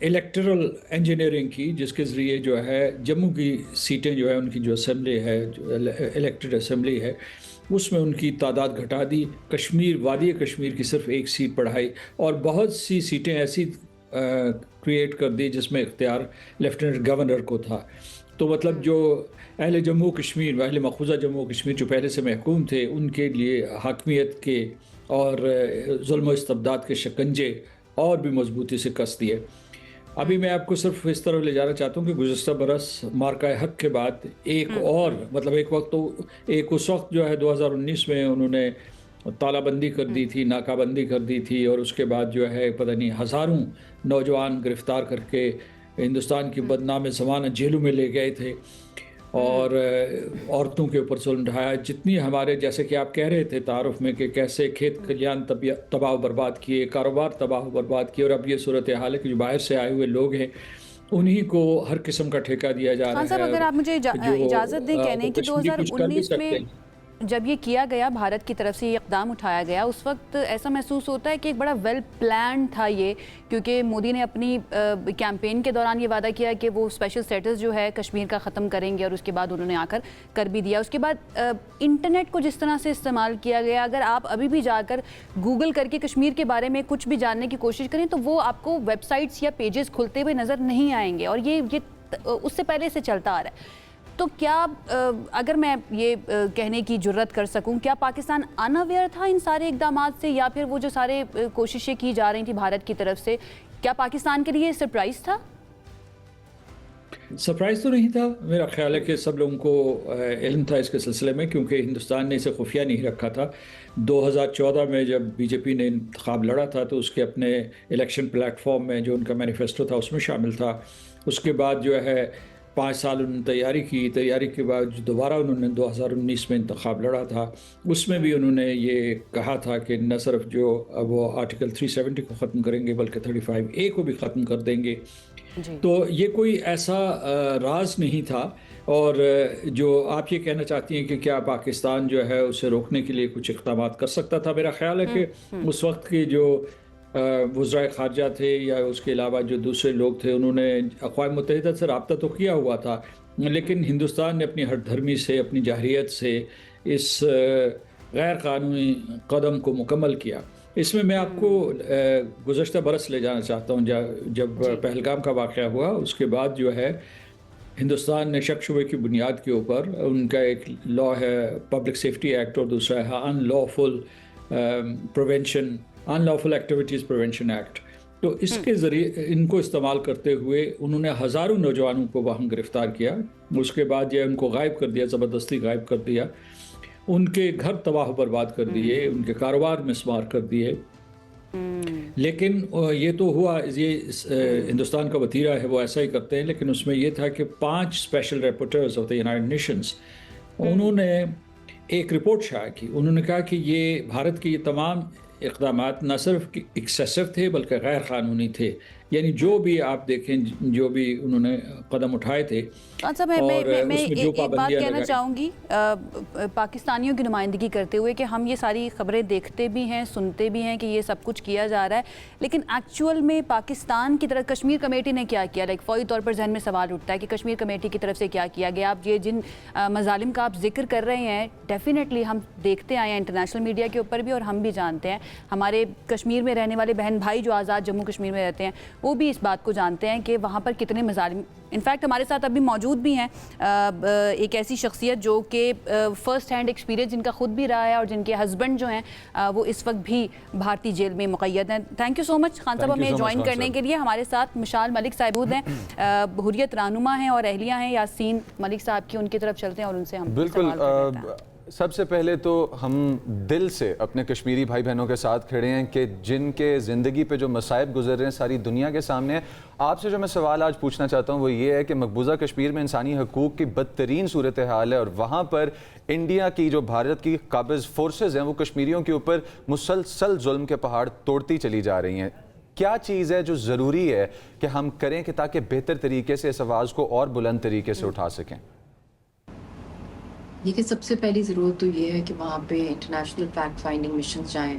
Electoral engineering کی، جس کے ذریعے جو ہے جموں کی سیٹیں جو ہے ان کی جو اسمبلی ہے، جو الیکٹڈ اسمبلی ہے، اس میں ان کی تعداد گھٹا دی. کشمیر، وادی کشمیر کی صرف ایک سیٹ بڑھائی، اور بہت سی سیٹیں ایسی کریٹ کر دی جس میں اختیار لیفٹیننٹ گورنر کو تھا. تو مطلب جو اہل جموں کشمیر، اہل مقبوضہ جموں کشمیر جو پہلے سے محکوم تھے، ان کے لیے حاکمیت کے اور ظلم و استبداد کے شکنجے اور بھی مضبوطی سے کس دیے. ابھی میں آپ کو صرف اس طرح لے جانا چاہتا ہوں کہ گزشتہ برس مارکہ حق کے بعد ایک اور مطلب ایک وقت تو اس وقت جو ہے 2019 میں انہوں نے تالہ بندی کر دی تھی، ناکہ بندی کر دی تھی، اور اس کے بعد جو ہے پتہ نہیں ہزاروں نوجوان گرفتار کر کے ہندوستان کی بدنام زمانہ جیلوں میں لے گئے تھے، اور عورتوں کے اوپر ظلم ڈھایا. جتنی ہمارے، جیسے کہ آپ کہہ رہے تھے تعارف میں، کہ کیسے کھیت کھلیان تباہ و برباد کیے، کاروبار تباہ و برباد کیے، اور اب یہ صورتحال ہے کہ جو باہر سے آئے ہوئے لوگ ہیں انہی کو ہر قسم کا ٹھیکہ دیا جا رہا ہے. خان صاحب، اگر آپ مجھے اجازت دیں کہنے کی، 2019 میں جب یہ کیا گیا، بھارت کی طرف سے یہ اقدام اٹھایا گیا، اس وقت ایسا محسوس ہوتا ہے کہ ایک بڑا ویل پلان تھا یہ، کیونکہ مودی نے اپنی کیمپین کے دوران یہ وعدہ کیا کہ وہ اسپیشل سٹیٹس جو ہے کشمیر کا ختم کریں گے، اور اس کے بعد انہوں نے آ کر بھی دیا. اس کے بعد انٹرنیٹ کو جس طرح سے استعمال کیا گیا، اگر آپ ابھی بھی جا کر گوگل کر کے کشمیر کے بارے میں کچھ بھی جاننے کی کوشش کریں تو وہ آپ کو ویب سائٹس یا پیجز کھلتے ہوئے نظر نہیں آئیں گے، اور یہ اس سے پہلے سے چلتا آ رہا ہے. تو کیا، اگر میں یہ کہنے کی جرت کر سکوں، کیا پاکستان اناویئر تھا ان سارے اقدامات سے، یا پھر وہ جو سارے کوششیں کی جا رہی تھیں بھارت کی طرف سے، کیا پاکستان کے لیے سرپرائز تھا؟ سرپرائز تو نہیں تھا. میرا خیال ہے کہ سب لوگوں کو علم تھا اس کے سلسلے میں، کیونکہ ہندوستان نے اسے خفیہ نہیں رکھا تھا. 2014 میں جب بی جے پی نے انتخاب لڑا تھا تو اس کے اپنے الیکشن پلیٹ فارم میں جو ان کا مینیفیسٹو تھا اس میں شامل تھا. اس کے بعد جو ہے 5 سال انہوں نے تیاری کے بعد دوبارہ انہوں نے 2019 میں انتخاب لڑا تھا. اس میں بھی انہوں نے یہ کہا تھا کہ نہ صرف جو وہ آرٹیکل 370 کو ختم کریں گے بلکہ 35A کو بھی ختم کر دیں گے. تو یہ کوئی ایسا راز نہیں تھا. اور جو آپ یہ کہنا چاہتی ہیں کہ کیا پاکستان جو ہے اسے روکنے کے لیے کچھ اقدامات کر سکتا تھا، میرا خیال ہے کہ اس وقت کی جو وزرائے خارجہ تھے یا اس کے علاوہ جو دوسرے لوگ تھے، انہوں نے اقوام متحدہ سے رابطہ تو کیا ہوا تھا، لیکن ہندوستان نے اپنی ہٹ دھرمی سے، اپنی جاہریت سے اس غیر قانونی قدم کو مکمل کیا. اس میں آپ کو گزشتہ برس لے جانا چاہتا ہوں. جب پہلگام کا واقعہ ہوا اس کے بعد جو ہے ہندوستان نے شک شبے کی بنیاد کے اوپر، ان کا ایک لا ہے پبلک سیفٹی ایکٹ اور دوسرا ہے ان لافل ایکٹیویٹیز پریونشن ایکٹ. تو اس کے ذریعے ان کو استعمال کرتے ہوئے انہوں نے ہزاروں نوجوانوں کو وہاں گرفتار کیا. اس کے بعد یہ ان کو غائب کر دیا، زبردستی غائب کر دیا، ان کے گھر تباہ و برباد کر دیے، ان کے کاروبار مسمار کر دیے. لیکن یہ تو ہوا، یہ ہندوستان کا وتیرہ ہے، وہ ایسا ہی کرتے ہیں. لیکن اس میں یہ تھا کہ 5 special reporters of the United nations, انہوں نے ایک رپورٹ شائع کی. انہوں نے کہا کہ یہ بھارت کے یہ تمام اقدامات نہ صرف ایکسیسو تھے بلکہ غیر قانونی تھے. یعنی جو بھی آپ دیکھیں، جو بھی انہوں نے قدم اٹھائے تھے. صاحب میں ایک بات کہنا چاہوں گی پاکستانیوں کی نمائندگی کرتے ہوئے کہ ہم یہ ساری خبریں دیکھتے بھی ہیں، سنتے بھی ہیں کہ یہ سب کچھ کیا جا رہا ہے، لیکن ایکچول میں پاکستان کی طرف کشمیر کمیٹی نے کیا کیا؟ فوری طور پر ذہن میں سوال اٹھتا ہے کہ کشمیر کمیٹی کی طرف سے کیا کیا گیا؟ آپ یہ جن مظالم کا آپ ذکر کر رہے ہیں ڈیفینیٹلی ہم دیکھتے آئے ہیں انٹرنیشنل میڈیا کے اوپر بھی، اور ہم بھی جانتے ہیں، ہمارے کشمیر میں رہنے والے بہن بھائی جو آزاد جموں کشمیر میں رہتے ہیں وہ بھی اس بات کو جانتے ہیں کہ وہاں پر کتنے مظالم. انفیکٹ ہمارے ساتھ ابھی موجود بھی ہیں ایک ایسی شخصیت جو کہ فرسٹ ہینڈ ایکسپیرینس جن کا خود بھی رہا ہے اور جن کے ہسبینڈ جو ہیں وہ اس وقت بھی بھارتی جیل میں مقید ہیں. تھینک یو سو مچ خان صاحب ہمیں جوائن کرنے کے لیے. ہمارے ساتھ مشال ملک صاحب ہیں، حریت رہنما ہیں اور اہلیہ ہیں یاسین ملک صاحب کی، ان کی طرف چلتے ہیں اور ان سے ہم بالکل. سب سے پہلے تو ہم دل سے اپنے کشمیری بھائی بہنوں کے ساتھ کھڑے ہیں کہ جن کے زندگی پہ جو مصائب گزر رہے ہیں ساری دنیا کے سامنے ہیں. آپ سے جو میں سوال آج پوچھنا چاہتا ہوں وہ یہ ہے کہ مقبوضہ کشمیر میں انسانی حقوق کی بدترین صورتحال ہے، اور وہاں پر انڈیا کی جو بھارت کی قابض فورسز ہیں وہ کشمیریوں کے اوپر مسلسل ظلم کے پہاڑ توڑتی چلی جا رہی ہیں. کیا چیز ہے جو ضروری ہے کہ ہم کریں کہ تاکہ بہتر طریقے سے اس آواز کو اور بلند طریقے سے اٹھا سکیں؟ یہ کہ سب سے پہلی ضرورت تو یہ ہے کہ وہاں پہ انٹرنیشنل فیکٹ فائنڈنگ مشنز جائیں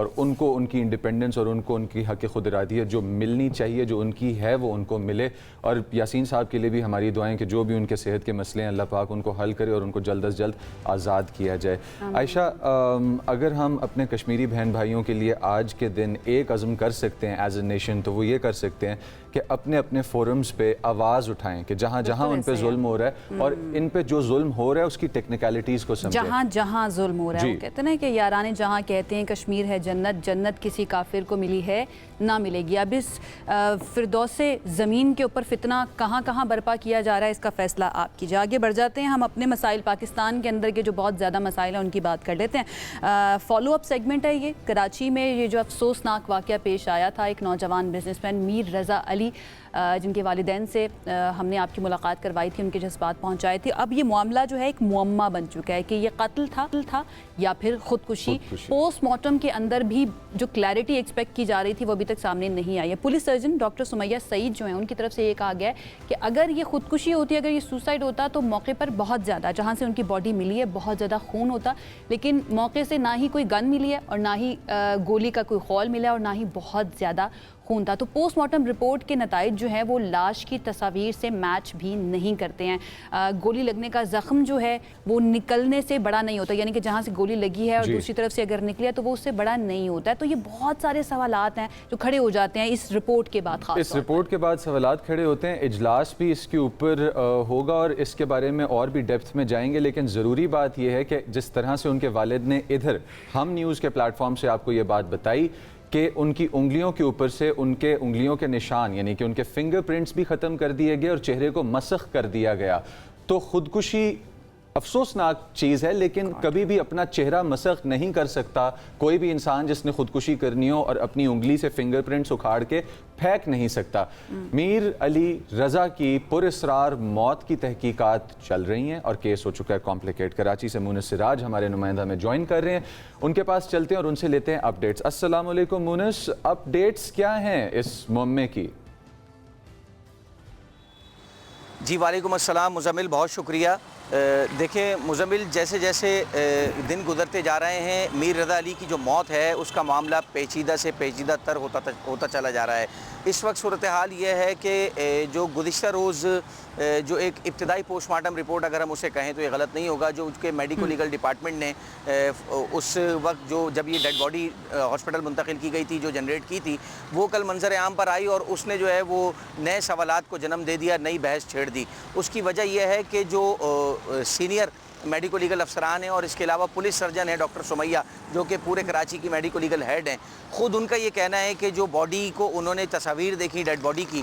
اور ان کو ان کی انڈیپینڈنس اور ان کو ان کی حق خود ارادیت جو ملنی چاہیے، جو ان کی ہے، وہ ان کو ملے. اور یاسین صاحب کے لیے بھی ہماری دعائیں کہ جو بھی ان کے صحت کے مسئلے ہیں اللہ پاک ان کو حل کرے اور ان کو جلد از جلد آزاد کیا جائے. عائشہ، اگر ہم اپنے کشمیری بہن بھائیوں کے لیے آج کے دن ایک عزم کر سکتے ہیں ایز اے نیشن، تو وہ یہ کر سکتے ہیں کہ اپنے اپنے فورمز پہ آواز اٹھائیں کہ جہاں جہاں ان پہ ظلم ہو رہا ہے اور ان پہ جو ظلم ہو رہا ہے اس کی ٹیکنیکلٹیز کو سمجھیں. جہاں جہاں ظلم ہو رہا ہے، وہ کہتے ہیں کہ یاران جہاں کہتے ہیں کشمیر ہے جنت، جنت کسی کافر کو ملی ہے نہ ملے گی. اب اس فردوس زمین کے اوپر فتنہ کہاں کہاں برپا کیا جا رہا ہے، اس کا فیصلہ آپ کیجیے. آگے بڑھ جاتے ہیں، ہم اپنے مسائل پاکستان کے اندر کے جو بہت زیادہ مسائل ہیں ان کی بات کر لیتے ہیں. فالو اپ سیگمنٹ ہے یہ. کراچی میں یہ جو افسوسناک واقعہ پیش آیا تھا، ایک نوجوان بزنس مین میر رضا علی جن کے والدین سے ہم نے آپ کی ملاقات کروائی تھی، ان کے جذبات پہنچائے تھے. اب یہ معاملہ جو ہے ایک معمہ بن چکا ہے کہ یہ قتل تھا یا پھر خودکشی. پوسٹ مارٹم کے اندر بھی جو کلیئرٹی ایکسپیکٹ کی جا رہی تھی وہ ابھی تک سامنے نہیں آئی ہے. پولیس سرجن ڈاکٹر سمیہ سعید جو ہیں ان کی طرف سے یہ کہا گیا ہے کہ اگر یہ خودکشی ہوتی، اگر یہ سوسائڈ ہوتا تو موقع پر بہت زیادہ، جہاں سے ان کی باڈی ملی ہے بہت زیادہ خون ہوتا، لیکن موقع سے نہ ہی کوئی گن ملی ہے اور نہ ہی گولی کا کوئی خول ملا اور نہ ہی بہت زیادہ خون تھا. تو پوسٹ مارٹم رپورٹ کے نتائج جو ہیں وہ لاش کی تصاویر سے میچ بھی نہیں کرتے ہیں. گولی لگنے کا زخم جو ہے وہ نکلنے سے بڑا نہیں ہوتا، یعنی کہ جہاں سے گولی لگی ہے اور دوسری طرف سے اگر نکلی ہے تو وہ اس سے بڑا نہیں ہوتا ہے. تو یہ بہت سارے سوالات ہیں جو کھڑے ہو جاتے ہیں اس رپورٹ کے بعد. خاص اس رپورٹ کے بعد سوالات کھڑے ہوتے ہیں. اجلاس بھی اس کے اوپر ہوگا اور اس کے بارے میں اور بھی ڈیپتھ میں جائیں گے، لیکن ضروری بات یہ ہے کہ جس طرح سے ان کے والد نے ادھر ہم نیوز کے پلیٹ فارم سے آپ کو یہ بات بتائی کہ ان کی انگلیوں کے اوپر سے ان کے انگلیوں کے نشان یعنی کہ ان کے فنگر پرنٹس بھی ختم کر دیے گئے اور چہرے کو مسخ کر دیا گیا. تو خودکشی افسوسناک چیز ہے، لیکن کبھی بھی اپنا چہرہ مسخ نہیں کر سکتا کوئی بھی انسان جس نے خودکشی کرنی ہو، اور اپنی انگلی سے فنگر پرنٹس اکھاڑ کے پھینک نہیں سکتا. میر علی رضا کی پراسرار موت کی تحقیقات چل رہی ہیں اور کیس ہو چکا ہے کمپلیکیٹ. کراچی سے مونس سراج ہمارے نمائندہ میں جوائن کر رہے ہیں، ان کے پاس چلتے ہیں اور ان سے لیتے ہیں اپڈیٹس. السلام علیکم مونس، اپڈیٹس کیا ہیں اس معمے کی؟ جی وعلیکم السلام مزمل، بہت شکریہ. دیکھیں مزمل، جیسے جیسے دن گزرتے جا رہے ہیں میر رضا علی کی جو موت ہے اس کا معاملہ پیچیدہ سے پیچیدہ تر ہوتا چلا جا رہا ہے. اس وقت صورتحال یہ ہے کہ جو گزشتہ روز جو ایک ابتدائی پوسٹ مارٹم رپورٹ اگر ہم اسے کہیں تو یہ غلط نہیں ہوگا، جو اس کے میڈیکو لیگل ڈپارٹمنٹ نے اس وقت جب یہ ڈیڈ باڈی ہاسپٹل منتقل کی گئی تھی جو جنریٹ کی تھی، وہ کل منظر عام پر آئی اور اس نے جو ہے وہ نئے سوالات کو جنم دے دیا، نئی بحث چھیڑ دی. اس کی وجہ یہ ہے کہ جو سینئر میڈیکو لیگل افسران ہیں اور اس کے علاوہ پولیس سرجن ہیں ڈاکٹر سمیہ جو کہ پورے کراچی کی میڈیکو لیگل ہیڈ ہیں، خود ان کا یہ کہنا ہے کہ جو باڈی کو انہوں نے تصاویر دیکھی ڈیڈ باڈی کی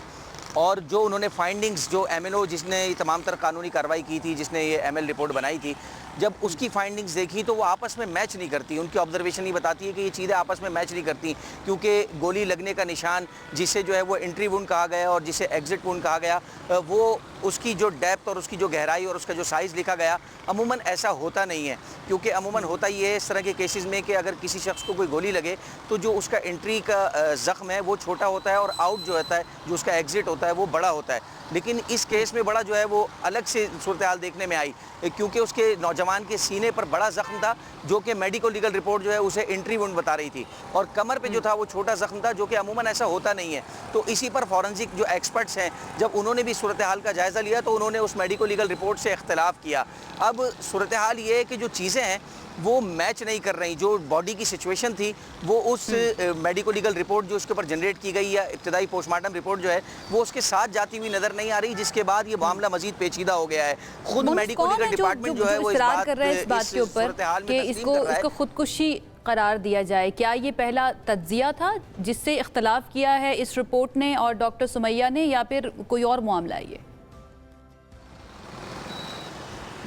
اور جو انہوں نے فائنڈنگز، جو ایم ایل او جس نے تمام تر قانونی کارروائی کی تھی، جس نے یہ ایم ایل رپورٹ بنائی تھی، جب اس کی فائنڈنگز دیکھی تو وہ آپس میں میچ نہیں کرتی. ان کی آبزرویشن یہ بتاتی ہے کہ یہ چیزیں آپس میں میچ نہیں کرتی، کیونکہ گولی لگنے کا نشان جسے جو ہے وہ انٹری وونڈ کہا گیا اور جسے ایگزٹ وونڈ کہا گیا، وہ اس کی جو ڈیپتھ اور اس کی جو گہرائی اور اس کا جو سائز لکھا گیا عموماً ایسا ہوتا نہیں ہے. کیونکہ عموماً ہوتا یہ ہے اس طرح کے کیسز میں کہ اگر کسی شخص کو کوئی گولی لگے تو جو اس کا انٹری کا زخم ہے وہ چھوٹا ہوتا ہے اور آؤٹ جو ہوتا ہے، جو اس کا ایگزٹ ہوتا ہے وہ بڑا ہوتا ہے. لیکن اس کیس میں بڑا جو ہے وہ الگ سے صورتحال دیکھنے میں آئی، کیونکہ اس کے نوجوان کے سینے پر بڑا زخم تھا جو کہ میڈیکو لیگل رپورٹ جو ہے اسے انٹری وونڈ بتا رہی تھی، اور کمر پہ جو تھا وہ چھوٹا زخم تھا جو کہ عموماً ایسا ہوتا نہیں ہے. تو اسی پر فورنزک جو ایکسپرٹس ہیں جب انہوں نے بھی صورتحال کا جائزہ لیا تو انہوں نے اس میڈیکو لیگل رپورٹ سے اختلاف کیا. اب صورتحال یہ ہے کہ جو چیزیں ہیں وہ میچ نہیں کر رہی. جو باڈی کی سچویشن تھی وہ اس میڈیکو لیگل رپورٹ جو اس کے اوپر جنریٹ کی گئی یا ابتدائی پوسٹ مارٹم رپورٹ جو ہے وہ اس کے ساتھ جاتی ہوئی نظر نہیں آ رہی، جس کے بعد یہ معاملہ مزید پیچیدہ ہو گیا ہے. خود میڈیکو لیگل ڈپارٹمنٹ جو ہے وہ اصرار کر رہا ہے اس بات کے اوپر کہ اس کو خودکشی قرار دیا جائے. کیا یہ پہلا تجزیہ تھا جس سے اختلاف کیا ہے اس رپورٹ نے اور ڈاکٹر سمیہ نے، یا پھر کوئی اور معاملہ ہے یہ؟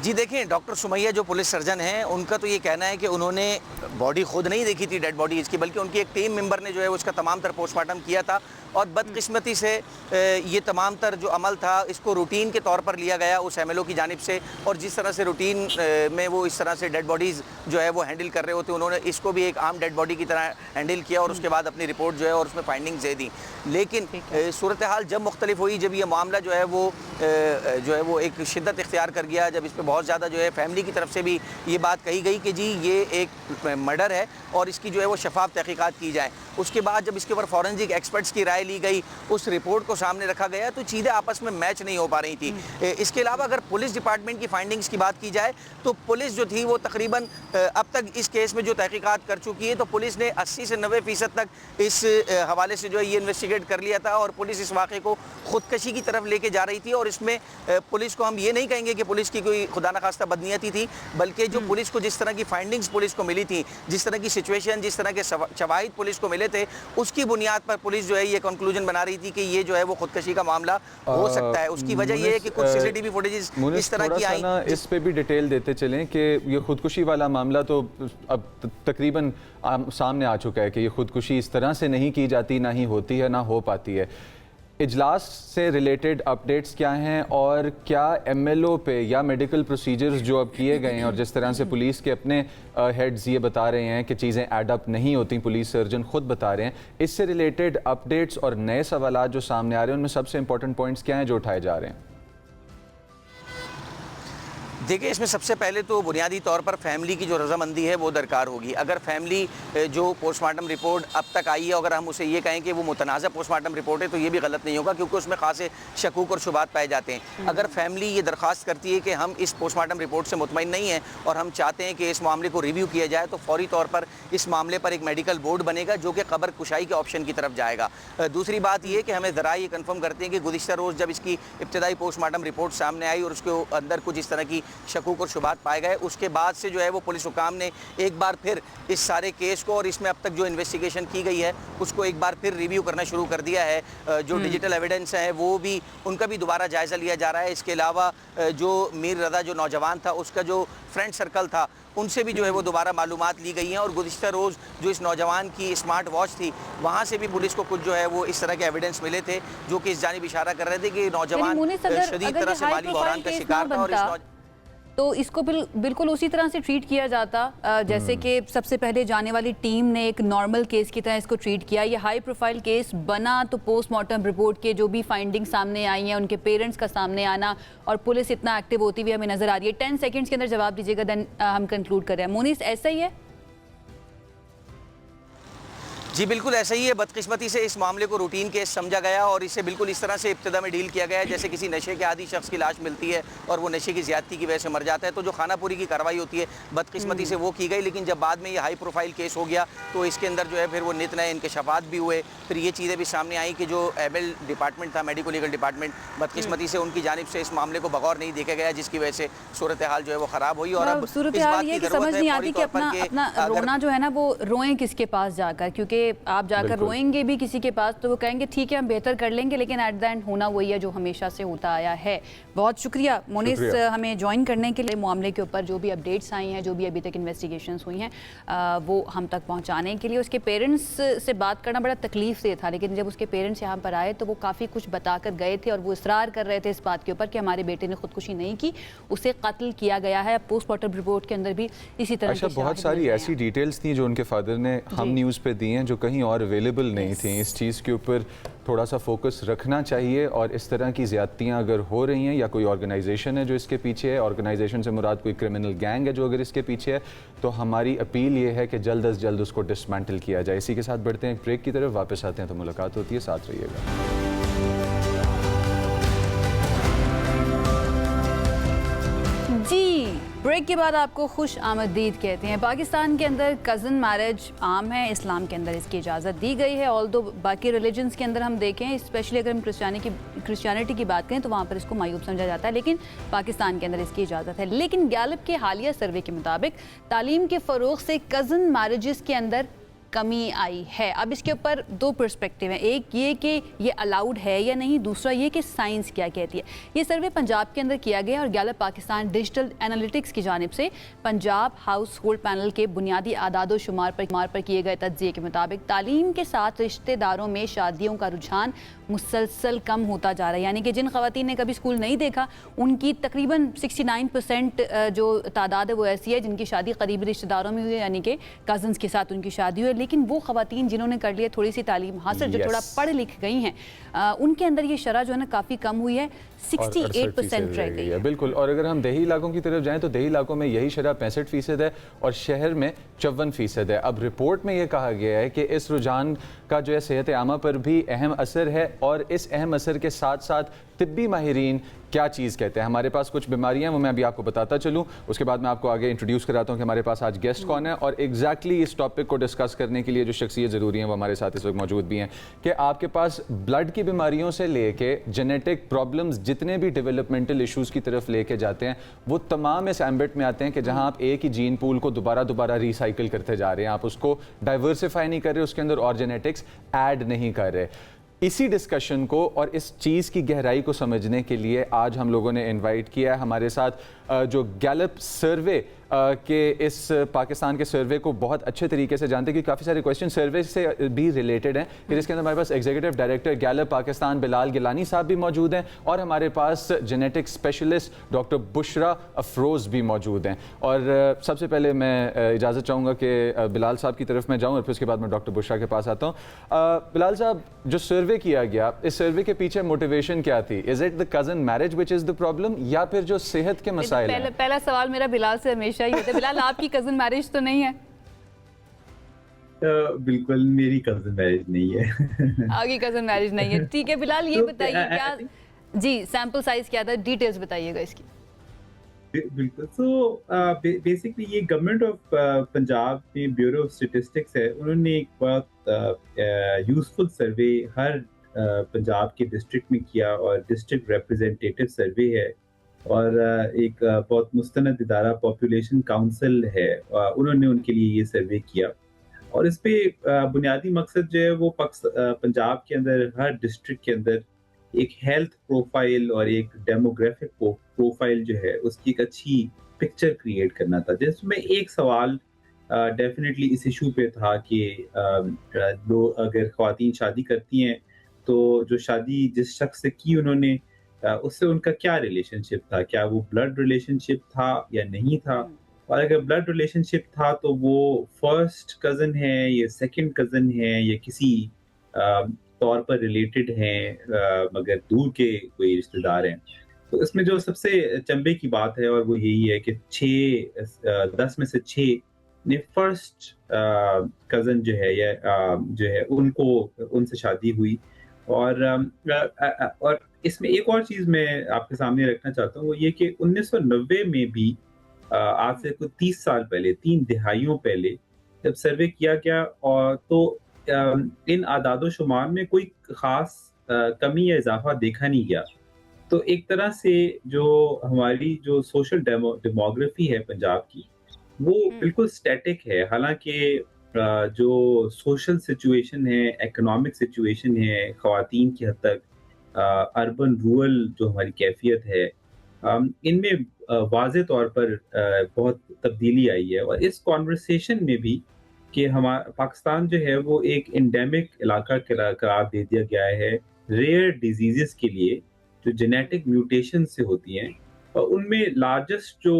جی دیکھیں، ڈاکٹر سمیہ جو پولیس سرجن ہیں ان کا تو یہ کہنا ہے کہ انہوں نے باڈی خود نہیں دیکھی تھی ڈیڈ باڈی اس کی، بلکہ ان کی ایک ٹیم ممبر نے جو ہے اس کا تمام تر پوسٹ مارٹم کیا تھا اور بدقسمتی سے یہ تمام تر جو عمل تھا اس کو روٹین کے طور پر لیا گیا اس ایم ایل او کی جانب سے، اور جس طرح سے روٹین میں وہ اس طرح سے ڈیڈ باڈیز جو ہے وہ ہینڈل کر رہے ہوتے، انہوں نے اس کو بھی ایک عام ڈیڈ باڈی کی طرح ہینڈل کیا اور اس کے بعد اپنی رپورٹ جو ہے اور اس میں فائنڈنگز دے دیں. لیکن صورتحال جب مختلف ہوئی، جب یہ معاملہ جو ہے وہ ایک شدت اختیار کر گیا، جب اس پہ بہت زیادہ جو ہے فیملی کی طرف سے بھی یہ بات کہی گئی کہ جی یہ ایک مرڈر ہے اور اس کی جو ہے وہ شفاف تحقیقات کی جائیں. اس کے بعد جب اس کے اوپر فورنزک ایکسپرٹس کی رائے لی گئی، اس رپورٹ کو سامنے رکھا گیا، تو چیزیں آپس میں میچ نہیں ہو پا رہی تھی. اس کے علاوہ اگر پولیس ڈپارٹمنٹ کی فائنڈنگز کی بات کی جائے تو پولیس جو تھی وہ تقریباً اب تک اس کیس میں جو تحقیقات کر چکی ہے، تو پولیس نے 80 سے 90% تک اس حوالے سے جو ہے یہ انویسٹیگیٹ کر لیا تھا، اور پولیس اس واقعے کو خودکشی کی طرف لے کے جا رہی تھی. اور اس میں پولیس کو ہم یہ نہیں کہیں گے کہ پولیس کی کوئی خدا نخواستہ بدنیتی تھی، بلکہ جو پولیس کو جس طرح کی فائنڈنگز پولیس کو ملی تھی، جس طرح کی سچویشن، جس طرح کے شواہد پولیس کو ملے تھے، اس کی بنیاد پر پولیس جو ہے یہ کنکلوژن بنا رہی تھی کہ یہ جو ہے وہ خودکشی کا معاملہ ہو سکتا ہے. اس کی وجہ یہ ہے کہ کچھ سی سی ٹی وی فوٹیجز اس طرح کی آئیں. اس پہ بھی ڈیٹیل دیتے چلیں کہ یہ خودکشی والا معاملہ تو اب تقریباً سامنے آ چکا ہے کہ یہ خودکشی اس طرح سے نہیں کی جاتی، نہ ہی ہوتی ہے، نہ ہو پاتی ہے. اجلاس سے ریلیٹڈ اپڈیٹس کیا ہیں، اور کیا ایم ایل او پہ یا میڈیکل پروسیجرز جو اب کیے گئے ہیں، اور جس طرح سے پولیس کے اپنے ہیڈز یہ بتا رہے ہیں کہ چیزیں ایڈ اپ نہیں ہوتی، پولیس سرجن خود بتا رہے ہیں، اس سے ریلیٹڈ اپڈیٹس اور نئے سوالات جو سامنے آ رہے ہیں ان میں سب سے امپورٹنٹ پوائنٹس کیا ہیں جو اٹھائے جا رہے ہیں؟ دیکھیں، اس میں سب سے پہلے تو بنیادی طور پر فیملی کی جو رضامندی ہے وہ درکار ہوگی. اگر فیملی جو پوسٹ مارٹم رپورٹ اب تک آئی ہے، اگر ہم اسے یہ کہیں کہ وہ متنازع پوسٹ مارٹم رپورٹ ہے تو یہ بھی غلط نہیں ہوگا، کیونکہ اس میں خاصے شکوک اور شبہات پائے جاتے ہیں. اگر فیملی یہ درخواست کرتی ہے کہ ہم اس پوسٹ مارٹم رپورٹ سے مطمئن نہیں ہیں اور ہم چاہتے ہیں کہ اس معاملے کو ریویو کیا جائے، تو فوری طور پر اس معاملے پر ایک میڈیکل بورڈ بنے گا جو کہ قبر کشائی کے آپشن کی طرف جائے گا. دوسری بات یہ کہ ہمیں ذرائع یہ کنفرم کرتے ہیں کہ گزشتہ روز جب اس کی ابتدائی پوسٹ مارٹم رپورٹ سامنے آئی اور اس کے اندر کچھ اس طرح کی شکوک اور شبہات پائے گئے، اس کے بعد سے جو ہے وہ پولیس حکام نے ایک بار پھر اس سارے کیس کو اور اس میں اب تک جو انویسٹیگیشن کی گئی ہے اس کو ایک بار پھر ریویو کرنا شروع کر دیا ہے. جو ڈیجیٹل ایویڈنس ہیں وہ بھی ان کا بھی دوبارہ جائزہ لیا جا رہا ہے. اس کے علاوہ جو میر رضا جو نوجوان تھا اس کا جو فرینڈ سرکل تھا ان سے بھی جو ہے وہ دوبارہ معلومات لی گئی ہیں، اور گزشتہ روز جو اس نوجوان کی اسمارٹ واچ تھی وہاں سے بھی پولیس کو کچھ جو ہے وہ اس طرح کے ایویڈنس ملے تھے جو کہ اس جانب اشارہ کر رہے تھے کہ نوجوان شدید طرح سے مالی بحران کا شکار تھا. اور تو اس کو بالکل اسی طرح سے ٹریٹ کیا جاتا جیسے کہ سب سے پہلے جانے والی ٹیم نے ایک نارمل کیس کی طرح اس کو ٹریٹ کیا. یہ ہائی پروفائل کیس بنا تو پوسٹ مارٹم رپورٹ کے جو بھی فائنڈنگ سامنے آئی ہیں، ان کے پیرنٹس کا سامنے آنا اور پولیس اتنا ایکٹیو ہوتی ہوئی ہمیں نظر آ رہی ہے. 10 سیکنڈز کے اندر جواب دیجیے گا، دین ہم کنکلوڈ کر رہے ہیں. مونس، ایسا ہی ہے؟ جی بالکل ایسا ہی ہے. بدقسمتی سے اس معاملے کو روٹین کیس سمجھا گیا اور اسے بالکل اس طرح سے ابتدا میں ڈیل کیا گیا جیسے کسی نشے کے عادی شخص کی لاش ملتی ہے اور وہ نشے کی زیادتی کی وجہ سے مر جاتا ہے تو جو خانہ پوری کی کارروائی ہوتی ہے بدقسمتی سے وہ کی گئی. لیکن جب بعد میں یہ ہائی پروفائل کیس ہو گیا تو اس کے اندر جو ہے پھر وہ نت نئے انکشافات بھی ہوئے. پھر یہ چیزیں بھی سامنے آئیں کہ جو ایبل ڈپارٹمنٹ تھا، میڈیکو لیگل ڈپارٹمنٹ، بدقسمتی سے ان کی جانب سے اس معاملے کو بغور نہیں دیکھا گیا جس کی وجہ سے صورتحال جو ہے وہ خراب ہوئی. اور اب صورتحال یہ کہ سمجھ نہیں آتی کہ اپنا رونا جو ہے نا وہ روئیں کس کے پاس جا کر، کیونکہ آپ جا کر روئیں گے بھی کسی کے پاس تو وہ کہیں گے ٹھیک ہے ہم بہتر کر لیں گے، لیکن ایٹ دا اینڈ ہونا وہی ہے جو ہمیشہ سے ہوتا آیا ہے. بہت شکریہ مونس ہمیں جوائن کرنے کے لیے. معاملے کے اوپر جو بھی اپڈیٹس آئی ہیں، جو بھی ابھی تک انویسٹیگیشنز ہوئی ہیں وہ ہم تک پہنچانے کے لیے. اس کے پیرنٹس سے بات کرنا بڑا تکلیف سے تھا، لیکن جب اس کے پیرنٹس یہاں پر آئے تو وہ کافی کچھ بتا کر گئے تھے اور وہ اصرار کر رہے تھے اس بات کے اوپر کہ ہمارے بیٹے نے خودکشی نہیں کی، اسے قتل کیا گیا ہے. پوسٹ مارٹم رپورٹ کے اندر بھی اسی طرح کی بہت ساری ایسی ڈیٹیلز تھیں جو ان کے فادر نے ہم نیوز پہ دی ہیں جو کہیں اور اویلیبل نہیں تھیں. اس چیز کے اوپر تھوڑا سا فوکس رکھنا چاہیے، اور اس طرح کی زیادتیاں اگر ہو رہی ہیں یا کوئی آرگنائزیشن ہے جو اس کے پیچھے ہے، آرگنائزیشن سے مراد کوئی کرمنل گینگ ہے جو اگر اس کے پیچھے ہے، تو ہماری اپیل یہ ہے کہ جلد از جلد اس کو ڈسمینٹل کیا جائے. اسی کے ساتھ بڑھتے ہیں ایک بریک کی طرف، واپس آتے ہیں تو ملاقات ہوتی ہے. ساتھ رہیے گا. جی بریک کے بعد آپ کو خوش آمدید کہتے ہیں. پاکستان کے اندر کزن میرج عام ہے، اسلام کے اندر اس کی اجازت دی گئی ہے. آلدو باقی ریلیجنز کے اندر ہم دیکھیں، اسپیشلی اگر ہم کرسچینٹی کی بات کریں تو وہاں پر اس کو معیوب سمجھا جاتا ہے، لیکن پاکستان کے اندر اس کی اجازت ہے. لیکن گیلپ کے حالیہ سروے کے مطابق تعلیم کے فروغ سے کزن میرجز کے اندر کمی آئی ہے. اب اس کے اوپر دو پرسپیکٹیو ہیں, ایک یہ کہ یہ الاؤڈ ہے یا نہیں, دوسرا یہ کہ سائنس کیا کہتی ہے. یہ سروے پنجاب کے اندر کیا گیا اور گیلپ پاکستان ڈیجیٹل انالیٹکس کی جانب سے پنجاب ہاؤس ہولڈ پینل کے بنیادی اعداد و شمار پر کیے گئے تجزیے کے مطابق تعلیم کے ساتھ رشتہ داروں میں شادیوں کا رجحان مسلسل کم ہوتا جا رہا ہے. یعنی کہ جن خواتین نے کبھی اسکول نہیں دیکھا ان کی تقریباً 69% جو تعداد ہے وہ ایسی ہے جن کی شادی قریبی رشتہ داروں میں ہوئی ہے, یعنی کہ کزنس کے ساتھ ان کی شادی ہوئی ہے. لیکن وہ خواتین جنہوں نے کر لی ہے تھوڑی سی تعلیم حاصل, جو تھوڑا پڑھ لکھ گئی ہیں, ان کے اندر یہ شرح جو ہے نا کافی کم ہوئی ہے, 68% رہ گئی ہے. بالکل. اور اگر ہم دیہی علاقوں کی طرف جائیں تو دیہی علاقوں میں یہی شرح 65% ہے اور شہر میں 54% ہے. اب رپورٹ میں یہ کہا گیا ہے کہ اس رجحان کا جو ہے صحت عامہ پر بھی اہم اثر ہے, اور اس اہم اثر کے ساتھ ساتھ طبی ماہرین کیا چیز کہتے ہیں. ہمارے پاس کچھ بیماریاں وہ میں ابھی آپ کو بتاتا چلوں, اس کے بعد میں آپ کو آگے انٹروڈیوس کراتا ہوں کہ ہمارے پاس آج گیسٹ کون ہے, اور ایگزیکٹلی اس ٹاپک کو ڈسکس کرنے کے لیے جو شخصیت ضروری ہیں وہ ہمارے ساتھ اس وقت موجود بھی ہیں, کہ آپ کے پاس بلڈ کی بیماریوں سے لے کے جینیٹک پرابلمز جتنے بھی ڈیولپمنٹل ایشوز کی طرف لے کے جاتے ہیں وہ تمام اس ایمبٹ میں آتے ہیں کہ جہاں آپ ایک ہی جین پول کو دوبارہ ریسائیکل کرتے جا رہے ہیں, آپ اس کو ڈائیورسیفائی نہیں کر رہے, اس کے اندر اور جینیٹکس ایڈ نہیں کر رہے. اسی ڈسکشن کو اور اس چیز کی گہرائی کو سمجھنے کے لیے آج ہم لوگوں نے انوائٹ کیا ہے ہمارے ساتھ جو گیلپ سروے کہ اس پاکستان کے سروے کو بہت اچھے طریقے سے جانتے ہیں, کہ کافی سارے کویشچن سروے سے بھی ریلیٹڈ ہیں, کہ جس کے اندر ہمارے پاس ایگزیکٹو ڈائریکٹر گیلپ پاکستان بلال گیلانی صاحب بھی موجود ہیں, اور ہمارے پاس جینیٹک اسپیشلسٹ ڈاکٹر بشرا افروز بھی موجود ہیں. اور سب سے پہلے میں اجازت چاہوں گا کہ بلال صاحب کی طرف میں جاؤں اور پھر اس کے بعد میں ڈاکٹر بشرا کے پاس آتا ہوں. بلال صاحب, جو سروے کیا گیا, اس سروے کے پیچھے موٹیویشن کیا تھی؟ Is it the cousin marriage which is the problem, یا پھر جو صحت کے مسائل ہیں؟ پہلا سوال میرا بلال سے ہمیشہ یہ ہوتا ہے, بلال آپ کی کزن میرج تو نہیں ہے؟ بالکل میری کزن میرج نہیں ہے. آپ کی کزن میرج نہیں ہے, ٹھیک ہے. بلال یہ بتائیے کیا جی سیمپل سائز کیا تھا, ڈیٹیلز بتائیے گا اس کی. بالکل. سو بیسکلی یہ گورنمنٹ آف پنجاب میں بیورو آف اسٹیٹسٹکس ہے, انہوں نے ایک بہت یوزفل سروے ہر پنجاب کے ڈسٹرکٹ میں کیا, اور ڈسٹرکٹ ریپرزینٹیٹیو سروے ہے, اور ایک بہت مستند ادارہ پاپولیشن کاؤنسل ہے, انہوں نے ان کے لیے یہ سروے کیا. اور اس پہ بنیادی مقصد جو ہے وہ پنجاب کے اندر ہر ڈسٹرکٹ کے اندر ایک ہیلتھ پروفائل اور ایک ڈیموگرافک پروفائل جو ہے اس کی ایک اچھی پکچر کریٹ کرنا تھا, جس میں ایک سوال ڈیفینیٹلی اس ایشو پہ تھا کہ اگر خواتین شادی کرتی ہیں تو جو شادی جس شخص سے کی انہوں نے, اس سے ان کا کیا ریلیشن شپ تھا, کیا وہ بلڈ ریلیشن شپ تھا یا نہیں تھا, اور اگر بلڈ ریلیشن شپ تھا تو وہ فرسٹ کزن ہے یا سیکنڈ کزن ہے یا کسی طور پر ریلیٹڈ ہیں مگر دور کے کوئی رشتہ دار ہیں. تو اس میں جو سب سے چنبے کی بات ہے اور وہ یہی ہے کہ 10 میں سے 6 نے فرسٹ کزن جو ہے یا جو ہے ان سے شادی ہوئی. اور اس میں ایک اور چیز میں آپ کے سامنے رکھنا چاہتا ہوں, وہ یہ کہ 1990 میں بھی آج سے کوئی 30 سال پہلے, 3 دہائیوں پہلے جب سروے کیا گیا, اور تو ان اعداد و شمار میں کوئی خاص کمی یا اضافہ دیکھا نہیں گیا. تو ایک طرح سے جو ہماری جو سوشل ڈیموگرافی ہے پنجاب کی وہ بالکل سٹیٹک ہے, حالانکہ جو سوشل سچویشن ہے, اکنامک سچویشن ہے, خواتین کی حد تک اربن رورل جو ہماری کیفیت ہے, ان میں واضح طور پر بہت تبدیلی آئی ہے. اور اس کانورسیشن میں بھی کہ ہمارا پاکستان جو ہے وہ ایک انڈیمک علاقہ قرار دے دیا گیا ہے ریئر ڈیزیزز کے لیے جو جینیٹک میوٹیشن سے ہوتی ہیں, اور ان میں لارجسٹ جو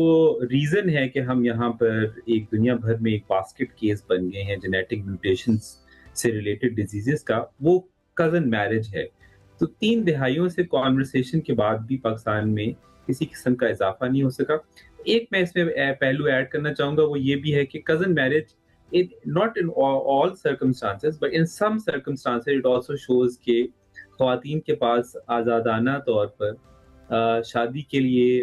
ریزن ہے کہ ہم یہاں پر ایک دنیا بھر میں ایک باسکٹ کیس بن گئے ہیں جینیٹک میوٹیشنز سے ریلیٹڈ ڈیزیزز کا, وہ کزن میرج ہے. تو 3 دہائیوں سے کانورسیشن کے بعد بھی پاکستان میں کسی قسم کا اضافہ نہیں ہو سکا. ایک میں اس میں پہلو ایڈ کرنا چاہوں گا, وہ یہ بھی ہے کہ cousin marriage not in all circumstances but in some circumstances it also shows کہ خواتین کے پاس آزادانہ طور پر شادی کے لیے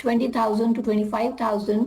20,000 to 25,000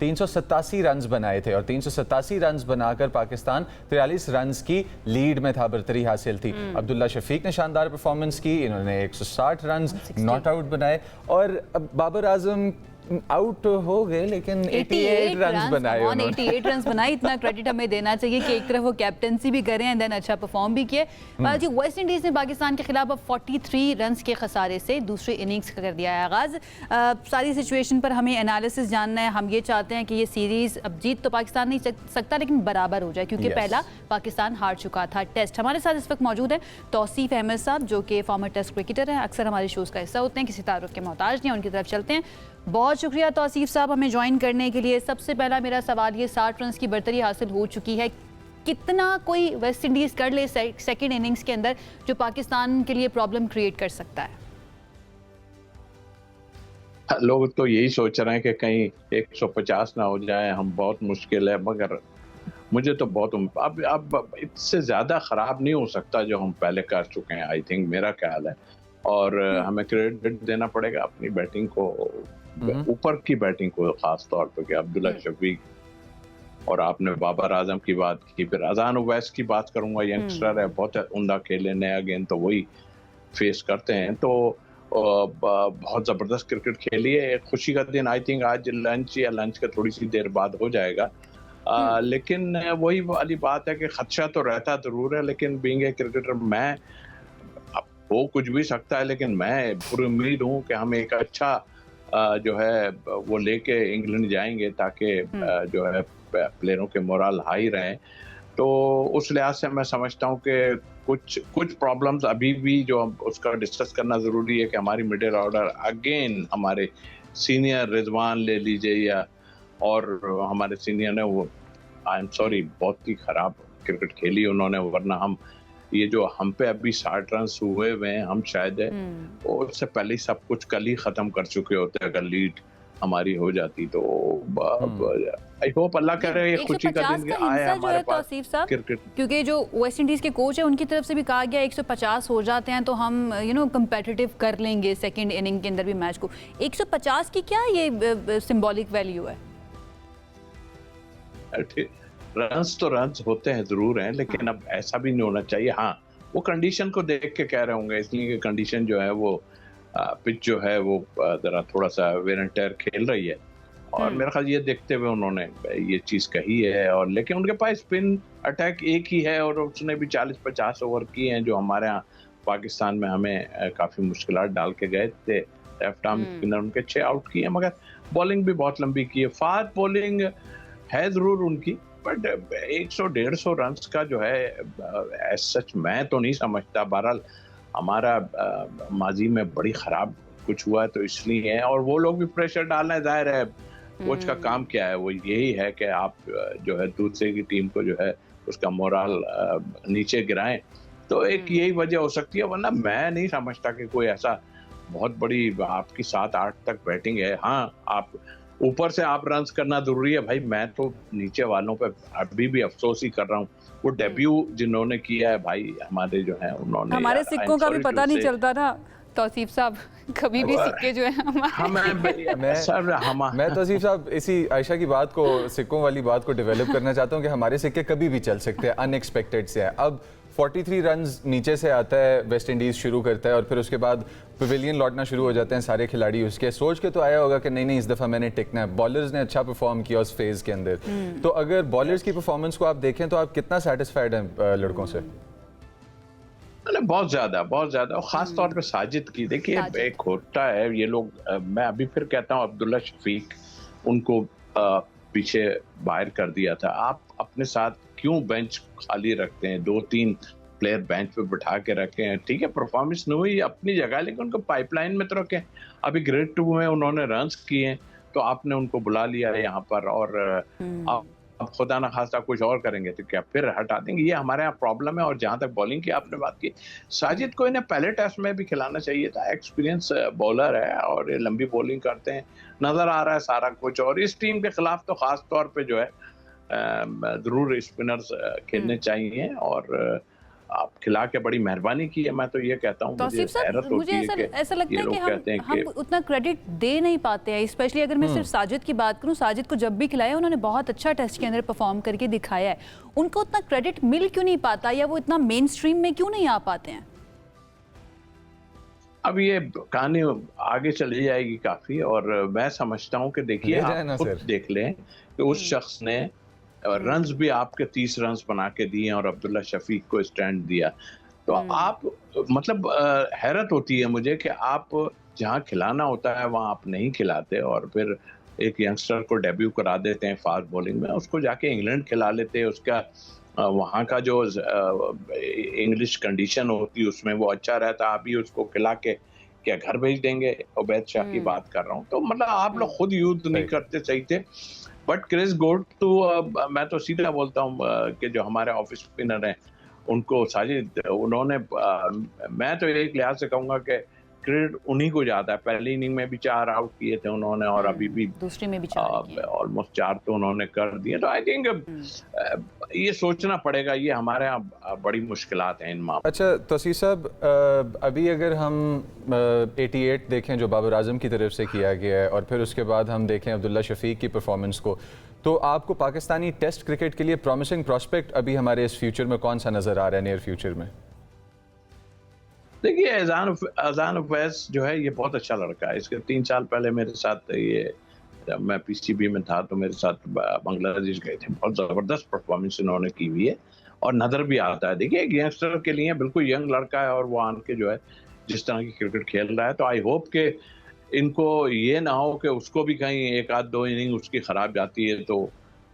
370 387 رنز بنائے تھے اور 387 رنز بنا کر پاکستان 43 رنز کی لیڈ میں تھا، برتری حاصل تھی۔ عبداللہ شفیق نے شاندار پرفارمنس کی، انہوں نے 160 رنز ناٹ آؤٹ بنائے، اور بابر اعظم آؤٹ ہو گئے لیکن 88 رنز بنائے انہوں نے۔ 88 رنز بنائے، اتنا کریڈٹ ہمیں دینا چاہیے کہ ایک طرف وہ کیپٹنسی بھی کریں اینڈ دین اچھا پرفارم بھی کیے۔ جی ویسٹ انڈیز نے پاکستان کے خلاف اب 43 رنز کے خسارے سے دوسرے اننگز کا کر دیا ہے آغاز۔ ساری سچویشن پر ہمیں انالیسس جاننا ہے، ہم یہ چاہتے ہیں کہ یہ سیریز اب جیت تو پاکستان نہیں سکتا لیکن برابر ہو جائے، کیونکہ پہلا پاکستان ہار چکا تھا ٹیسٹ۔ ہمارے ساتھ اس وقت موجود ہیں توصیف احمد صاحب جو کہ فارمر ٹیسٹ کرکٹر ہیں، اکثر ہمارے شوز کا حصہ ہوتے ہیں، کسی تعارف کے محتاج نہیں ہیں، ان کی طرف چلتے ہیں۔ بہت شکریہ توصیف صاحب ہمیں جوائن کرنے کے لیے۔ سب سے پہلا میرا سوال یہ 60 رنز کی برتری حاصل ہو چکی ہے، کتنا کوئی ویسٹ انڈیز کر لے سیکنڈ اننگز کے اندر جو پاکستان کے لیے پرابلم کریٹ کر سکتا ہے؟ لوگ تو یہی سوچ رہے ہیں کہ کہیں 150 نہ ہو جائے، ہم بہت مشکل ہے، مگر مجھے تو بہت اب اس سے زیادہ خراب نہیں ہو سکتا جو ہم پہلے کر چکے ہیں، آئی تھنک میرا خیال ہے۔ اور ہمیں کریڈٹ دینا پڑے گا اپنی بیٹنگ کو، اوپر کی بیٹنگ کو خاص طور پہ، کہ عبداللہ شفیق، اور آپ نے بابر اعظم کی بات کی، پھر اذان اویس کی بات کروں گا، ینگسٹر ہے، بہت عمدہ کھیلے، نیا گیند تو وہی فیس کرتے ہیں، تو بہت زبردست کرکٹ کھیلی ہے۔ ایک خوشی کا دن، آئی تھنک آج لنچ کا تھوڑی سی دیر بعد ہو جائے گا، لیکن وہی والی بات ہے کہ خدشہ تو رہتا ضرور ہے، لیکن بینگ اے کرکٹر میں ہو کچھ بھی سکتا ہے، لیکن میں پوری امید ہوں کہ ہم ایک اچھا جو ہے وہ لے کے انگلینڈ جائیں گے، تاکہ جو ہے پلیئروں کے مورال ہائی رہیں۔ تو اس لحاظ سے میں سمجھتا ہوں کہ کچھ پرابلمز ابھی بھی جو اس کا ڈسکس کرنا ضروری ہے، کہ ہماری مڈل آرڈر اگین، ہمارے سینئر رضوان لے لیجئے یا اور ہمارے سینئر نے، وہ آئی ایم سوری بہت ہی خراب کرکٹ کھیلی انہوں نے، ورنہ ہم یہ جو ہم پہ ابھی 60 رنز ہوئے ہوئے ہیں، ہم شاید اس سے پہلے سب کچھ کل ہی ختم کر چکے ہوتے اگر لیڈ ہماری ہو جاتی تو۔ آئی ہوپ اللہ کرے یہ خوشی کا دن آئے ہمارے پاس کرکٹ، کیونکہ جو ویسٹ انڈیز کے کوچ ہیں ان کی طرف سے بھی کہا گیا 150 ہو جاتے ہیں تو ہم کمپیٹیٹیو کر لیں گے سیکنڈ اننگ کے اندر بھی میچ کو۔ 150 کی کیا یہ سمبولک ویلیو ہے؟ رنز تو رنز ہوتے ہیں ضرور ہیں، لیکن اب ایسا بھی نہیں ہونا چاہیے۔ ہاں وہ کنڈیشن کو دیکھ کے کہہ رہے ہوں گے، اس لیے کہ کنڈیشن جو ہے وہ پچ جو ہے وہ ذرا تھوڑا سا ویئر اینڈ ٹیئر کھیل رہی ہے، اور میرا خیال یہ دیکھتے ہوئے انہوں نے یہ چیز کہی ہے۔ اور لیکن ان کے پاس اسپن اٹیک ایک ہی ہے، اور اس نے بھی 40-50 اوور کیے ہیں جو ہمارے ہاں پاکستان میں ہمیں کافی مشکلات ڈال کے گئے تھے۔ لیفٹ آرم اسپنر ان کے 6 آؤٹ کیے ہیں، مگر بالنگ بھی بہت لمبی کی ہے، فاسٹ بالنگ ہے ضرور ان کی، بٹ 100-150 رنز کا جو ہے سچ میں تو نہیں سمجھتا۔ بہرحال ہمارا ماضی میں بڑی خراب کچھ ہوا ہے تو اس لیے ہے، اور وہ لوگ بھی پریشر ڈالنا ہے، ظاہر ہے کوچ کا کام کیا ہے، وہ یہی ہے کہ آپ جو ہے دوسرے کی ٹیم کو جو ہے اس کا مورال نیچے گرائیں، تو ایک یہی وجہ ہو سکتی ہے، ورنہ میں نہیں سمجھتا کہ کوئی ایسا بہت بڑی آپ کی 7-8 تک بیٹنگ ہے۔ ہاں آپ اوپر سے آپ رنز کرنا ضروری ہے، بھائی میں تو نیچے والوں پہ ابھی بھی افسوس ہی کر رہا ہوں، وہ ڈیبیو جنہوں نے کیا ہے بھائی ہمارے جو ہیں انہوں نے، ہمارے سکوں کا بھی پتہ نہیں چلتا نا توصیف صاحب، کبھی بھی سکے جو ہیں میں توصیف صاحب اسی عائشہ کی بات کو، سکوں والی بات کو ڈیولپ کرنا چاہتا ہوں کہ ہمارے سکے کبھی بھی چل سکتے ہیں، ان ایکسپیکٹڈ سے ہے۔ اب 43 رنز نیچے سے آتا ہے، ویسٹ انڈیز شروع کرتا ہے، اور پھر اس کے بعد پویلین لوٹنا شروع ہو جاتے ہیں سارے کھلاڑی، اس کے سوچ کے تو آیا ہوگا کہ نہیں اس دفعہ میں نے ٹکنا ہے۔ بالرز نے اچھا پرفارم کیا اس فیز کے اندر، تو اگر بالرز کی پرفارمنس کو آپ دیکھیں تو آپ کتنا سیٹسفائیڈ ہیں لڑکوں سے؟ بہت زیادہ اور خاص طور پہ ساجد کی، دیکھیے ایک ہوتا ہے یہ لوگ، میں ابھی پھر کہتا ہوں عبداللہ شفیق ان کو پیچھے باہر کر دیا تھا، آپ اپنے ساتھ کیوں بینچ خالی رکھتے ہیں؟ 2-3 پلیئر بینچ پہ بٹھا کے رکھے ہیں، ٹھیک ہے پرفارمنس نہیں ہوئی اپنی جگہ، لیکن ان کو پائپ لائن میں تو رکھیں۔ ابھی گریڈ 2 میں انہوں نے رنز کیے ہیں تو آپ نے ان کو بلا لیا ہے یہاں پر، اور اب خدا نہ خواستہ کچھ اور کریں گے تو کیا پھر ہٹا دیں گے؟ یہ ہمارے یہاں پرابلم ہے۔ اور جہاں تک بالنگ کی آپ نے بات کی، ساجد کو انہیں پہلے ٹیسٹ میں بھی کھلانا چاہیے تھا، ایکسپیرینس بالر ہے اور یہ لمبی بولنگ کرتے ہیں، نظر آ رہا ہے سارا کچھ، اور اس ٹیم کے خلاف تو خاص طور پہ جو ہے ضرور اسپنرز کھیلنے چاہیے، اور آپ کھلا کے بڑی مہربانی کی ہے. میں تو یہ کہتا ہوں توصیف صاحب مجھے ایسا لگتا ہے کہ ہم اتنا کریڈٹ دے نہیں پاتے ہیں, اسپیشلی اگر میں صرف ساجد کی بات کروں. ساجد کو جب بھی کھلایا انہوں نے بہت اچھا ٹیسٹ کے اندر پرفارم کر کے دکھایا ہے. ان کو اتنا کریڈٹ مل کیوں نہیں پاتا, یا وہ اتنا مین اسٹریم میں کیوں نہیں آ پاتے ہیں؟ اب یہ کہانی آگے چلی جائے گی کافی, اور میں سمجھتا ہوں کہ دیکھیے آپ خود دیکھ لیں کہ اس شخص نے رنز بھی آپ کے 30 رنز بنا کے دیے اور عبداللہ شفیق کو اسٹینڈ دیا. تو آپ مطلب حیرت ہوتی ہے مجھے کہ آپ جہاں کھلانا ہوتا ہے وہاں آپ نہیں کھلاتے, اور پھر ایک ینگسٹر کو ڈیبیو کرا دیتے ہیں فاسٹ بولنگ میں, اس کو جا کے انگلینڈ کھلا لیتے, اس کا وہاں کا جو انگلش کنڈیشن ہوتی اس میں وہ اچھا رہتا, آپ ہی اس کو کھلا کے کیا گھر بھیج دیں گے. عبید شاہ کی بات کر رہا ہوں. تو مطلب آپ لوگ خود یوز نہیں کرتے, صحیح تھے. بٹ کرس گوڈ تو میں تو سیدھا بولتا ہوں کہ جو ہمارے آف اسپنر ہیں ان کو ساجد, انہوں نے, میں تو ایک لحاظ سے کہوں گا کہ کریڈٹ انہی کو جاتا ہے. پہلی اننگ میں بھی 4 آؤٹ کیے تھے انہوں نے, اور ابھی بھی دوسری میں بھی آلموسٹ 4 تو انہوں نے کر دیے. تو آئی تھنک یہ سوچنا پڑے گا, یہ ہمارے ہاں بڑی مشکلات ہیں ان معاملوں. اچھا توصیف صاحب, ابھی اگر ہم 88 دیکھیں جو بابر اعظم کی طرف سے کیا گیا ہے, اور پھر اس کے بعد ہم دیکھیں عبداللہ شفیق کی پرفارمنس کو, تو آپ کو پاکستانی ٹیسٹ کرکٹ کے لیے پرومسنگ پراسپیکٹ ابھی ہمارے اس فیوچر میں کون سا نظر آ رہا ہے, نیئر فیوچر میں؟ دیکھیے اذان اویس جو ہے یہ بہت اچھا لڑکا ہے. اس کے 3 سال پہلے میرے ساتھ, یہ میں پی سی بی میں تھا تو میرے ساتھ بنگلہ دیش گئے تھے. بہت زبردست پرفارمنس انہوں نے کی ہوئی ہے, اور نظر بھی آتا ہے. دیکھیے ایک ینگسٹر کے لیے بالکل ینگ لڑکا ہے, اور وہ آن کے جو ہے جس طرح کی کرکٹ کھیل رہا ہے, تو آئی ہوپ کہ ان کو یہ نہ ہو کہ اس کو بھی کہیں 1-2 اننگ اس کی خراب جاتی ہے تو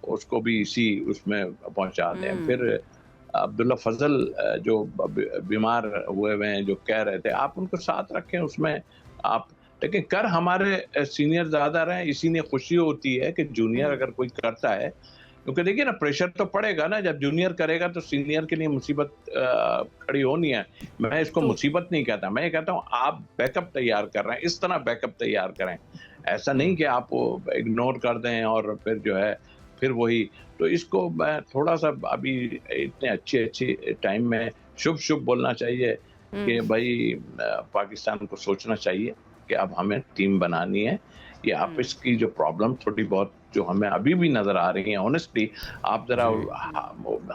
اس کو بھی اسی اس میں پہنچا دیں. پھر عبداللہ فضل جو بیمار ہوئے ہیں, جو کہہ رہے تھے, آپ ان کو ساتھ رکھیں اس میں آپ, لیکن کر ہمارے سینئر زیادہ رہیں. اسی نے خوشی ہوتی ہے کہ جونیئر اگر کوئی کرتا ہے, کیونکہ دیکھیے نا پریشر تو پڑے گا نا, جب جونیئر کرے گا تو سینئر کے لیے مصیبت کھڑی ہونی ہے. میں اس کو مصیبت نہیں کہتا, میں یہ کہتا ہوں آپ بیک اپ تیار کر رہے ہیں, اس طرح بیک اپ تیار کریں. ایسا نہیں کہ آپ اگنور کر دیں اور پھر جو ہے پھر وہی. تو اس کو میں تھوڑا سا ابھی اتنے اچھے ٹائم میں شبھ بولنا چاہیے کہ بھائی پاکستان کو سوچنا چاہیے کہ اب ہمیں ٹیم بنانی ہے. یہ آپس کی جو پرابلم تھوڑی بہت جو ہمیں ابھی بھی نظر آ رہی ہیں, آنیسٹلی آپ ذرا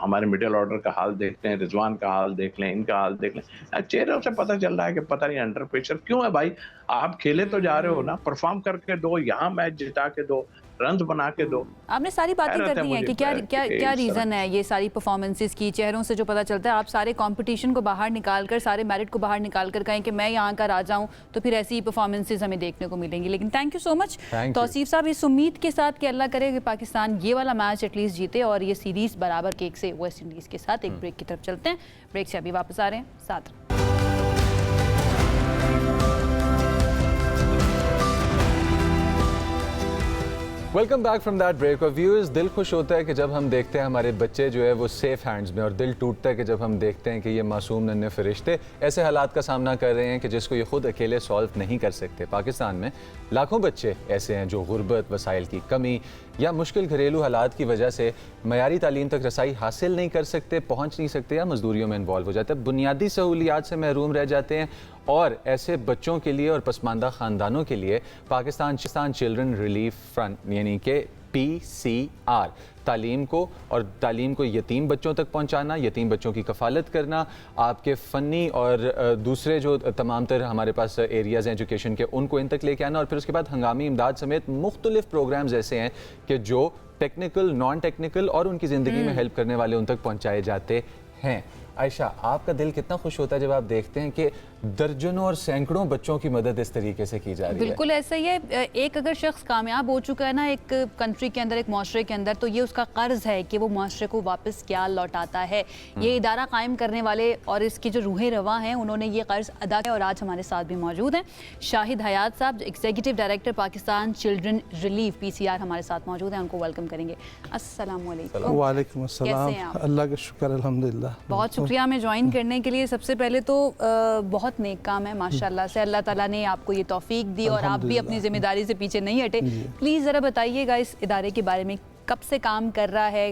ہمارے مڈل آرڈر کا حال دیکھتے ہیں, رضوان کا حال دیکھ لیں, ان کا حال دیکھ لیں, چہروں سے پتہ چل رہا ہے کہ پتہ نہیں انڈر پریشر کیوں ہے. بھائی آپ کھیلے تو جا رہے ہو نا, پرفارم کر کے دو, یہاں میچ جتا کے دو, رنز بنا کے دو. آپ نے ساری باتیں کر دی ہیں کہ کیا ریزن ہے یہ ساری پرفارمنسز کی. چہروں سے جو پتہ چلتا ہے, آپ سارے کمپٹیشن کو باہر نکال کر, سارے میرٹ کو باہر نکال کر کہیں کہ میں یہاں کا راجا ہوں, تو پھر ایسی پرفارمنسز ہمیں دیکھنے کو ملیں گی. لیکن تھینک یو سو مچ توصیف صاحب, اس امید کے ساتھ کہ اللہ کرے کہ پاکستان یہ والا میچ ایٹ لیسٹ جیتے اور یہ سیریز برابر کیک سے ویسٹ انڈیز کے ساتھ. ایک بریک کی طرف چلتے ہیں, بریک سے ابھی واپس آ رہے ہیں ساتھ. Welcome back from that break. اور ویورز, دل خوش ہوتا ہے کہ جب ہم دیکھتے ہیں ہمارے بچے جو ہے وہ سیف ہینڈز میں, اور دل ٹوٹتا ہے کہ جب ہم دیکھتے ہیں کہ یہ معصوم ننھے فرشتے ایسے حالات کا سامنا کر رہے ہیں کہ جس کو یہ خود اکیلے سالو نہیں کر سکتے. پاکستان میں لاکھوں بچے ایسے ہیں جو غربت, وسائل کی کمی یا مشکل گھریلو حالات کی وجہ سے معیاری تعلیم تک رسائی حاصل نہیں کر سکتے, پہنچ نہیں سکتے, یا مزدوریوں میں انوالو ہو جاتے ہیں, بنیادی سہولیات سے محروم رہ جاتے ہیں. اور ایسے بچوں کے لیے اور پسماندہ خاندانوں کے لیے پاکستان چلڈرن ریلیف فرنٹ یعنی کہ PCR تعلیم کو یتیم بچوں تک پہنچانا, یتیم بچوں کی کفالت کرنا, آپ کے فنی اور دوسرے جو تمام تر ہمارے پاس ایریاز ہیں ایجوکیشن کے, ان کو ان تک لے کے آنا, اور پھر اس کے بعد ہنگامی امداد سمیت مختلف پروگرامز ایسے ہیں کہ جو ٹیکنیکل, نان ٹیکنیکل اور ان کی زندگی میں ہیلپ کرنے والے ان تک پہنچائے جاتے ہیں. عائشہ, آپ کا دل کتنا خوش ہوتا ہے جب آپ دیکھتے ہیں کہ درجنوں اور سینکڑوں بچوں کی مدد اس طریقے سے کی جا رہی ہے؟ بالکل ایسا ہی ہے. ایک اگر شخص کامیاب ہو چکا ہے نا ایک کنٹری کے اندر, ایک معاشرے کے اندر, تو یہ اس کا قرض ہے کہ وہ معاشرے کو واپس کیا لوٹاتا ہے. یہ ادارہ قائم کرنے والے اور اس کی جو روحیں رواں ہیں, انہوں نے یہ قرض ادا کیا, اور آج ہمارے ساتھ بھی موجود ہیں شاہد حیات صاحب, executive director Pakistan children relief PCR ہمارے ساتھ موجود ہیں. ان کو ویلکم کریں گے. السلام علیکم. وعلیکم السلام. اللہ کا شکر, الحمدللہ. بہت شکریہ ہمیں جوائن کرنے کے لیے. سب سے پہلے تو بہت نیک کام ہے ماشاءاللہ سے, اللہ تعالیٰ نے آپ کو یہ توفیق دی اور آپ بھی اپنی ذمہ داری سے پیچھے نہیں ہٹے. پلیز ذرا بتائیے گا اس ادارے کے بارے میں, کب سے کام کر رہا ہے,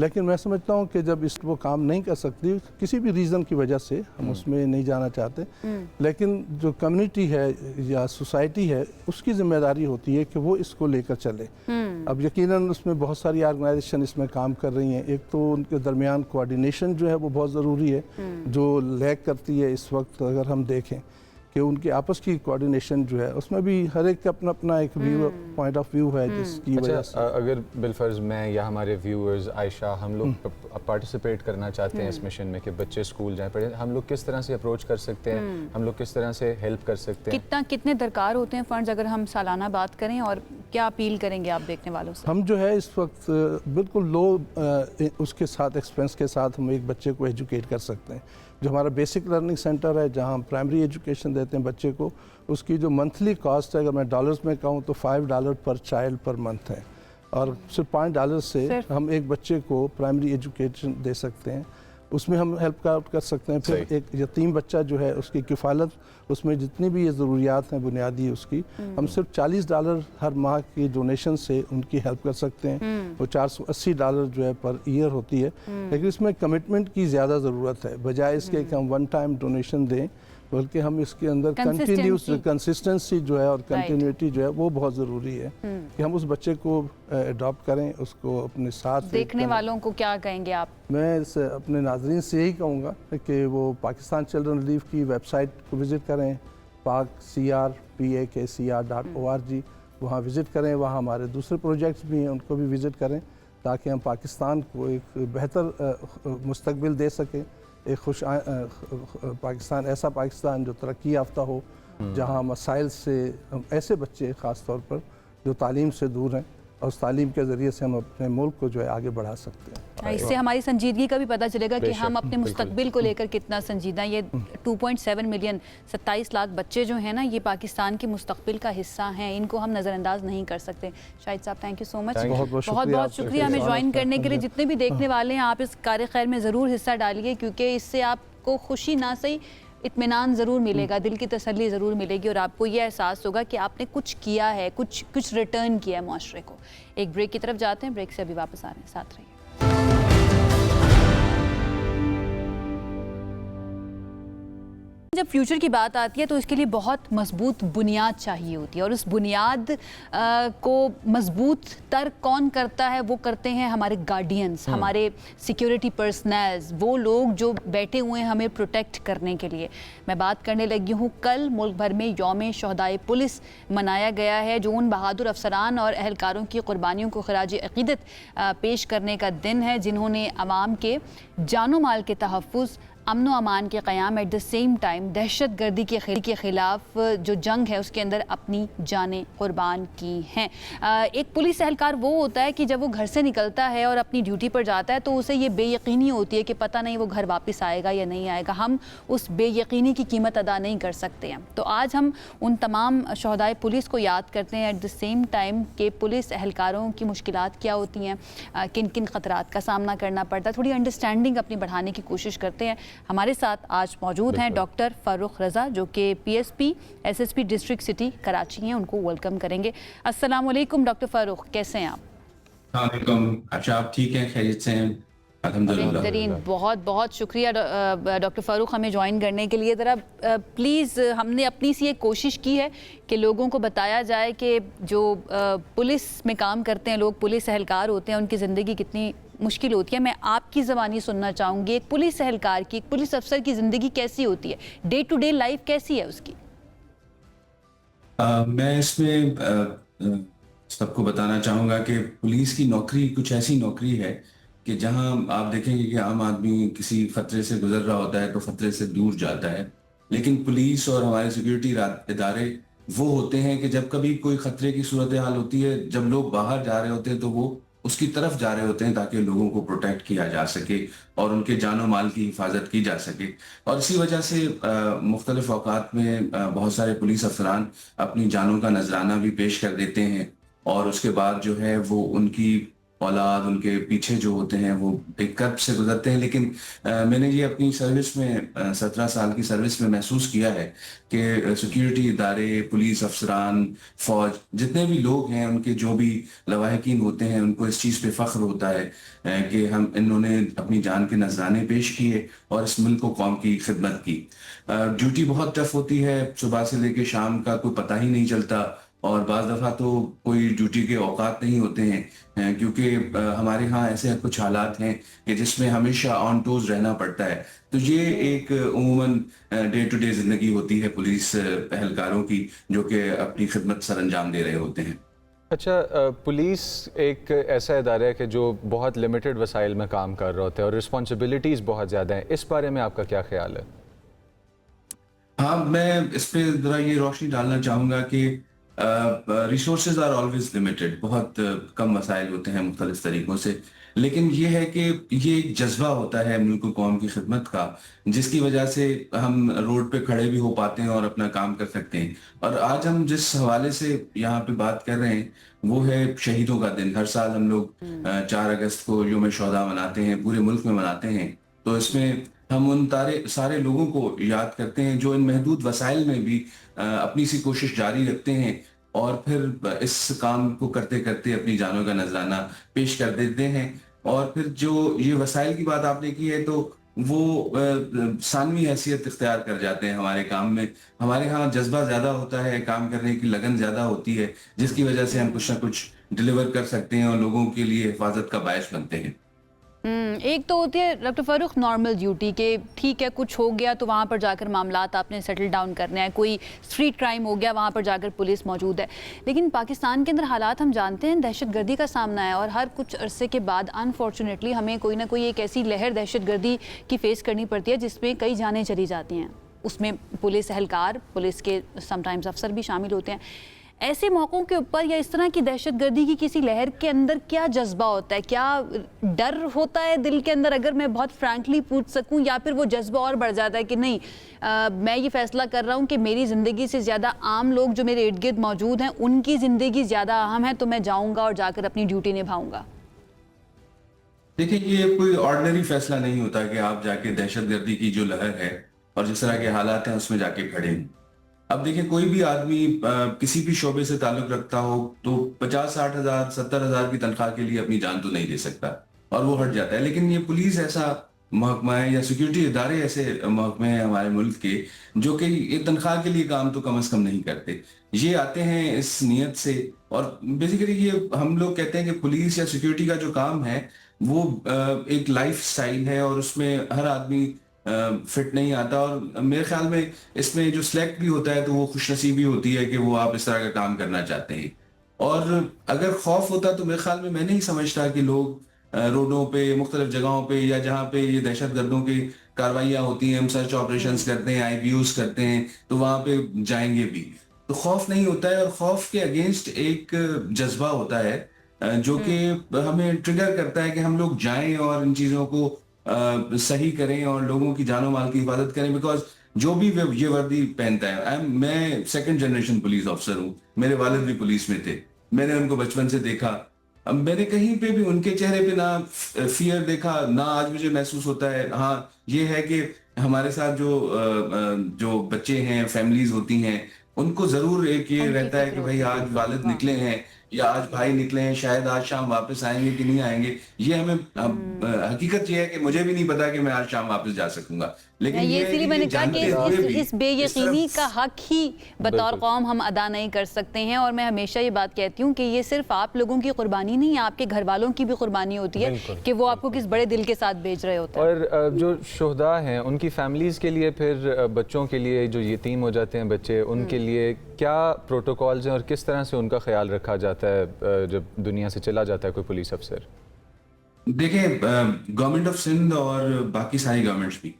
لیکن میں سمجھتا ہوں کہ جب اس وہ کام نہیں کر سکتی کسی بھی ریزن کی وجہ سے، ہم اس میں نہیں جانا چاہتے، لیکن جو کمیونٹی ہے یا سوسائٹی ہے اس کی ذمہ داری ہوتی ہے کہ وہ اس کو لے کر چلے۔ اب یقیناً اس میں بہت ساری آرگنائزیشن اس میں کام کر رہی ہیں، ایک تو ان کے درمیان کوآرڈینیشن جو ہے وہ بہت ضروری ہے، جو لیک کرتی ہے اس وقت اگر ہم دیکھیں کہ ان کے آپس کی کوآرڈینیشن جو ہے اس میں بھی ہر ایک کا اپنا اپنا ایک ویو پوائنٹ آف ویو ہے جس کی وجہ سے اگر بالفرض میں یا ہمارے ویورز عائشہ ہم لوگ پارٹیسپیٹ کرنا چاہتے ہیں اس مشن میں کہ بچے اسکول جائیں پڑھیں، ہم لوگ کس طرح سے اپروچ کر سکتے ہیں، ہم لوگ کس طرح سے ہیلپ کر سکتے ہیں؟ کتنے درکار ہوتے ہیں فنڈز اگر ہم سالانہ بات کریں، اور کیا اپیل کریں گے آپ دیکھنے والوں سے؟ ہم جو ہے اس وقت بالکل لو اس کے ساتھ ایکسپینس کے ساتھ ہم ایک بچے کو ایجوکیٹ کر سکتے ہیں۔ جو ہمارا بیسک لرننگ سینٹر ہے جہاں ہم پرائمری ایجوکیشن دیتے ہیں بچے کو، اس کی جو منتھلی کاسٹ ہے اگر میں ڈالرز میں کہوں تو $5 پر چائلڈ پر منتھ ہے، اور صرف $5 سے ہم ایک بچے کو پرائمری ایجوکیشن دے سکتے ہیں، اس میں ہم ہیلپ آؤٹ کر سکتے ہیں۔ پھر ایک یتیم بچہ جو ہے اس کی کفالت، اس میں جتنی بھی یہ ضروریات ہیں بنیادی اس کی، ہم صرف $40 ہر ماہ کی ڈونیشن سے ان کی ہیلپ کر سکتے ہیں، وہ $480 جو ہے پر ایئر ہوتی ہے، لیکن اس میں کمٹمنٹ کی زیادہ ضرورت ہے، بجائے اس کے کہ ہم ون ٹائم ڈونیشن دیں، بلکہ ہم اس کے اندر کنسسٹنسی جو ہے اور کنٹینیوٹی جو ہے وہ بہت ضروری ہے کہ ہم اس بچے کو اڈاپٹ کریں، اس کو اپنے ساتھ۔ دیکھنے والوں کو کیا کہیں گے آپ؟ میں اپنے ناظرین سے یہی کہوں گا کہ وہ پاکستان چلڈرن ریلیف کی ویب سائٹ کو وزٹ کریں، pakcr.org، وہاں وزٹ کریں، وہاں ہمارے دوسرے پروجیکٹس بھی ہیں ان کو بھی وزٹ کریں تاکہ ہم پاکستان کو ایک بہتر مستقبل دے سکیں، ایک پاکستان، ایسا پاکستان جو ترقی یافتہ ہو، جہاں مسائل سے ایسے بچے خاص طور پر جو تعلیم سے دور ہیں، اور اس تعلیم کے ذریعے سے ہم اپنے ملک کو جو ہے آگے بڑھا سکتے ہیں۔ اس سے ہماری سنجیدگی کا بھی پتہ چلے گا کہ ہم اپنے مستقبل کو لے کر کتنا سنجیدہ ہیں۔ یہ 2.7 ملین 27 لاکھ بچے جو ہیں نا، یہ پاکستان کے مستقبل کا حصہ ہیں، ان کو ہم نظر انداز نہیں کر سکتے۔ شاہد صاحب تھینک یو سو مچ، بہت بہت شکریہ ہمیں جوائن کرنے کے لیے۔ جتنے بھی دیکھنے والے ہیں آپ اس کار خیر میں ضرور حصہ ڈالیے، کیونکہ اس سے آپ کو خوشی نہ صحیح اطمینان ضرور ملے گا، دل کی تسلی ضرور ملے گی، اور آپ کو یہ احساس ہوگا کہ آپ نے کچھ کیا ہے، کچھ ریٹرن کیا ہے معاشرے کو۔ ایک بریک کی طرف جاتے ہیں، بریک سے ابھی واپس آ رہے ہیں، ساتھ رہیے۔ جب فیوچر کی بات آتی ہے تو اس کے لیے بہت مضبوط بنیاد چاہیے ہوتی ہے، اور اس بنیاد کو مضبوط تر کون کرتا ہے؟ وہ کرتے ہیں ہمارے گارڈینز، ہمارے سیکیورٹی پرسنلز، وہ لوگ جو بیٹھے ہوئے ہیں ہمیں پروٹیکٹ کرنے کے لیے۔ میں بات کرنے لگی ہوں، کل ملک بھر میں یوم شہدائے پولیس منایا گیا ہے، جو ان بہادر افسران اور اہلکاروں کی قربانیوں کو خراج عقیدت پیش کرنے کا دن ہے جنہوں نے عوام کے جان و مال کے تحفظ، امن و امان کے قیام، ایٹ دا سیم ٹائم دہشت گردی کے خلاف جو جنگ ہے اس کے اندر اپنی جانیں قربان کی ہیں۔ ایک پولیس اہلکار وہ ہوتا ہے کہ جب وہ گھر سے نکلتا ہے اور اپنی ڈیوٹی پر جاتا ہے تو اسے یہ بے یقینی ہوتی ہے کہ پتہ نہیں وہ گھر واپس آئے گا یا نہیں آئے گا۔ ہم اس بے یقینی کی قیمت ادا نہیں کر سکتے ہیں۔ تو آج ہم ان تمام شہدائے پولیس کو یاد کرتے ہیں، ایٹ دا سیم ٹائم کہ پولیس اہلکاروں کی مشکلات کیا ہوتی ہیں، کن کن خطرات کا سامنا کرنا پڑتا ہے، تھوڑی انڈرسٹینڈنگ اپنی بڑھانے کی کوشش کرتے ہیں۔ ہمارے ساتھ آج موجود ہیں ڈاکٹر فاروق رضا، جو کہ PSP SSP district city Karachi ہیں، ان کو ویلکم کریں گے۔ السلام علیکم ڈاکٹر فاروق، کیسے ہیں آپ؟ السلام علیکم، اچھا آپ ٹھیک ہیں، خیریت سے ہیں؟ الحمدللہ بہترین، بہت بہت شکریہ ڈاکٹر فاروق ہمیں جوائن کرنے کے لیے۔ ذرا پلیز، ہم نے اپنی سی ایک کوشش کی ہے کہ لوگوں کو بتایا جائے کہ جو پولیس میں کام کرتے ہیں لوگ، پولیس اہلکار ہوتے ہیں، ان کی زندگی کتنی مشکل ہوتی ہے۔ میں آپ کی زبانی سننا چاہوں گی، ایک پولیس اہلکار کی، ایک پولیس افسر کی زندگی کیسی ہوتی ہے، ڈے ٹو ڈے لائف کیسی ہے اس کی؟ میں اس میں سب کو بتانا چاہوں گا کہ پولیس کی نوکری کچھ ایسی نوکری ہے کہ جہاں آپ دیکھیں گے کہ عام آدمی کسی خطرے سے گزر رہا ہوتا ہے تو خطرے سے دور جاتا ہے، لیکن پولیس اور ہمارے سیکیورٹی ادارے وہ ہوتے ہیں کہ جب کبھی کوئی خطرے کی صورتحال ہوتی ہے، جب لوگ باہر جا رہے ہوتے ہیں تو وہ اس کی طرف جا رہے ہوتے ہیں تاکہ لوگوں کو پروٹیکٹ کیا جا سکے اور ان کے جان و مال کی حفاظت کی جا سکے۔ اور اسی وجہ سے مختلف اوقات میں بہت سارے پولیس افسران اپنی جانوں کا نذرانہ بھی پیش کر دیتے ہیں، اور اس کے بعد جو ہے وہ ان کی اولاد ان کے پیچھے جو ہوتے ہیں وہ ایک کرب سے گزرتے ہیں. لیکن میں نے یہ اپنی سروس میں 17 سال کی سروس میں محسوس کیا ہے کہ سیکیورٹی ادارے, پولیس افسران, فوج, جتنے بھی لوگ ہیں ان کے جو بھی لواحقین ہوتے ہیں ان کو اس چیز پہ فخر ہوتا ہے کہ انہوں نے اپنی جان کے نذرانے پیش کیے اور اس ملک و قوم کی خدمت کی. ڈیوٹی بہت ٹف ہوتی ہے, صبح سے لے کے شام کا کوئی پتہ ہی نہیں چلتا, اور بعض دفعہ تو کوئی ڈیوٹی کے اوقات نہیں ہوتے ہیں کیونکہ ہمارے ہاں ایسے کچھ حالات ہیں کہ جس میں ہمیشہ آن ٹوز رہنا پڑتا ہے. تو یہ ایک عموماً ڈے ٹو ڈے زندگی ہوتی ہے پولیس اہلکاروں کی جو کہ اپنی خدمت سر انجام دے رہے ہوتے ہیں. اچھا, پولیس ایک ایسا ادارہ ہے کہ جو بہت لمیٹڈ وسائل میں کام کر رہا ہوتا ہے اور رسپانسبلٹیز بہت زیادہ ہیں, اس بارے میں آپ کا کیا خیال ہے؟ ہاں, میں اس پہ ذرا یہ روشنی ڈالنا چاہوں گا کہ ریسورسز آر آلویز لمیٹڈ, بہت کم وسائل ہوتے ہیں مختلف طریقوں سے, لیکن یہ ہے کہ یہ ایک جذبہ ہوتا ہے ملک و قوم کی خدمت کا جس کی وجہ سے ہم روڈ پہ کھڑے بھی ہو پاتے ہیں اور اپنا کام کر سکتے ہیں. اور آج ہم جس حوالے سے یہاں پہ بات کر رہے ہیں وہ ہے شہیدوں کا دن. ہر سال ہم لوگ 4 اگست کو یوم شہداء مناتے ہیں, پورے ملک میں مناتے ہیں. تو اس میں ہم ان سارے لوگوں کو یاد کرتے ہیں جو ان محدود وسائل میں بھی اپنی سی کوشش جاری رکھتے ہیں اور پھر اس کام کو کرتے کرتے اپنی جانوں کا نذرانہ پیش کر دیتے ہیں. اور پھر جو یہ وسائل کی بات آپ نے کی ہے تو وہ ثانوی حیثیت اختیار کر جاتے ہیں ہمارے کام میں. ہمارے ہاں جذبہ زیادہ ہوتا ہے, کام کرنے کی لگن زیادہ ہوتی ہے, جس کی وجہ سے ہم کچھ نہ کچھ ڈیلیور کر سکتے ہیں اور لوگوں کے لیے حفاظت کا باعث بنتے ہیں. ایک تو ہوتی ہے ڈاکٹر فاروق نارمل ڈیوٹی کہ ٹھیک ہے کچھ ہو گیا تو وہاں پر جا کر معاملات آپ نے سیٹل ڈاؤن کرنے ہیں, کوئی اسٹریٹ کرائم ہو گیا وہاں پر جا کر پولیس موجود ہے. لیکن پاکستان کے اندر حالات ہم جانتے ہیں دہشت گردی کا سامنا ہے, اور ہر کچھ عرصے کے بعد انفارچونیٹلی ہمیں کوئی نہ کوئی ایک ایسی لہر دہشت گردی کی فیس کرنی پڑتی ہے جس میں کئی جانیں چلی جاتی ہیں. اس میں پولیس اہلکار, پولیس کے سم ٹائمز افسر بھی شامل ہوتے ہیں. ایسے موقعوں کے اوپر یا اس طرح کی دہشت گردی کی کسی لہر کے اندر کیا جذبہ ہوتا ہے, کیا ڈر ہوتا ہے دل کے اندر, اگر میں بہت فرینکلی پوچھ سکوں, یا پھر وہ جذبہ اور بڑھ جاتا ہے کہ نہیں میں یہ فیصلہ کر رہا ہوں کہ میری زندگی سے زیادہ عام لوگ جو میرے ارد گرد موجود ہیں ان کی زندگی زیادہ اہم ہے, تو میں جاؤں گا اور جا کر اپنی ڈیوٹی نبھاؤں گا؟ دیکھیں, یہ کوئی آرڈنری فیصلہ نہیں ہوتا کہ آپ جا کے دہشت گردی کی جو لہر ہے اور جس طرح کے حالات ہیں اس میں جا کے کھڑے ہیں. اب دیکھیں, کوئی بھی آدمی کسی بھی شعبے سے تعلق رکھتا ہو تو 50-60 ہزار 70 ہزار کی تنخواہ کے لیے اپنی جان تو نہیں دے سکتا اور وہ ہٹ جاتا ہے. لیکن یہ پولیس ایسا محکمہ ہے یا سیکیورٹی ادارے ایسے محکمے ہیں ہمارے ملک کے جو کہ یہ تنخواہ کے لیے کام تو کم از کم نہیں کرتے. یہ آتے ہیں اس نیت سے, اور بیسیکلی یہ ہم لوگ کہتے ہیں کہ پولیس یا سیکیورٹی کا جو کام ہے وہ ایک لائف سٹائل ہے اور اس میں ہر آدمی فٹ نہیں آتا. اور میرے خیال میں اس میں جو سلیکٹ بھی ہوتا ہے تو وہ خوش نصیبی ہوتی ہے کہ وہ آپ اس طرح کا کام کرنا چاہتے ہیں. اور اگر خوف ہوتا تو میرے خیال میں نہیں سمجھتا کہ لوگ روڈوں پہ, مختلف جگہوں پہ یا جہاں پہ یہ دہشت گردوں کی کاروائیاں ہوتی ہیں, ہم سرچ آپریشنز کرتے ہیں, IBUs کرتے ہیں, تو وہاں پہ جائیں گے بھی. تو خوف نہیں ہوتا ہے, اور خوف کے اگینسٹ ایک جذبہ ہوتا ہے جو کہ ہمیں ٹریگر کرتا ہے کہ ہم لوگ جائیں اور ان چیزوں کو صحیح کریں اور لوگوں کی جان و مال کی حفاظت کریں. بیکاز جو بھی یہ وردی پہنتا ہے, میں 2nd جنریشن پولیس آفیسر ہوں, میرے والد بھی پولیس میں تھے, میں نے ان کو بچپن سے دیکھا. میں نے کہیں پہ بھی ان کے چہرے پہ نہ فیئر دیکھا, نہ آج مجھے محسوس ہوتا ہے. ہاں یہ ہے کہ ہمارے ساتھ جو بچے ہیں, فیملیز ہوتی ہیں, ان کو ضرور ایک یہ رہتا ہے کہ بھائی آج والد نکلے ہیں یا آج بھائی نکلے ہیں, شاید آج شام واپس آئیں گے کہ نہیں آئیں گے. یہ ہمیں حقیقت یہ ہے کہ مجھے بھی نہیں پتا کہ میں آج شام واپس جا سکوں گا. لیکن یہ اسی لیے میں نے کہا کہ اس بے یقینی کا حق ہی بطور قوم ہم ادا نہیں کر سکتے ہیں. اور میں ہمیشہ یہ بات کہتی ہوں کہ یہ صرف آپ لوگوں کی قربانی نہیں ہے, آپ کے گھر والوں کی بھی قربانی ہوتی ہے کہ وہ آپ کو کس بڑے دل کے ساتھ بھیج رہے ہوتے ہیں. اور جو شہداء ہیں ان کی فیملیز کے لیے, پھر بچوں کے لیے جو یتیم ہو جاتے ہیں بچے, ان کے لیے کیا پروٹوکالز ہیں اور کس طرح سے ان کا خیال رکھا جاتا ہے جب دنیا سے چلا جاتا ہے کوئی پولیس افسر؟ دیکھیں, گورنمنٹ آف سندھ اور باقی ساری گورنمنٹس بھی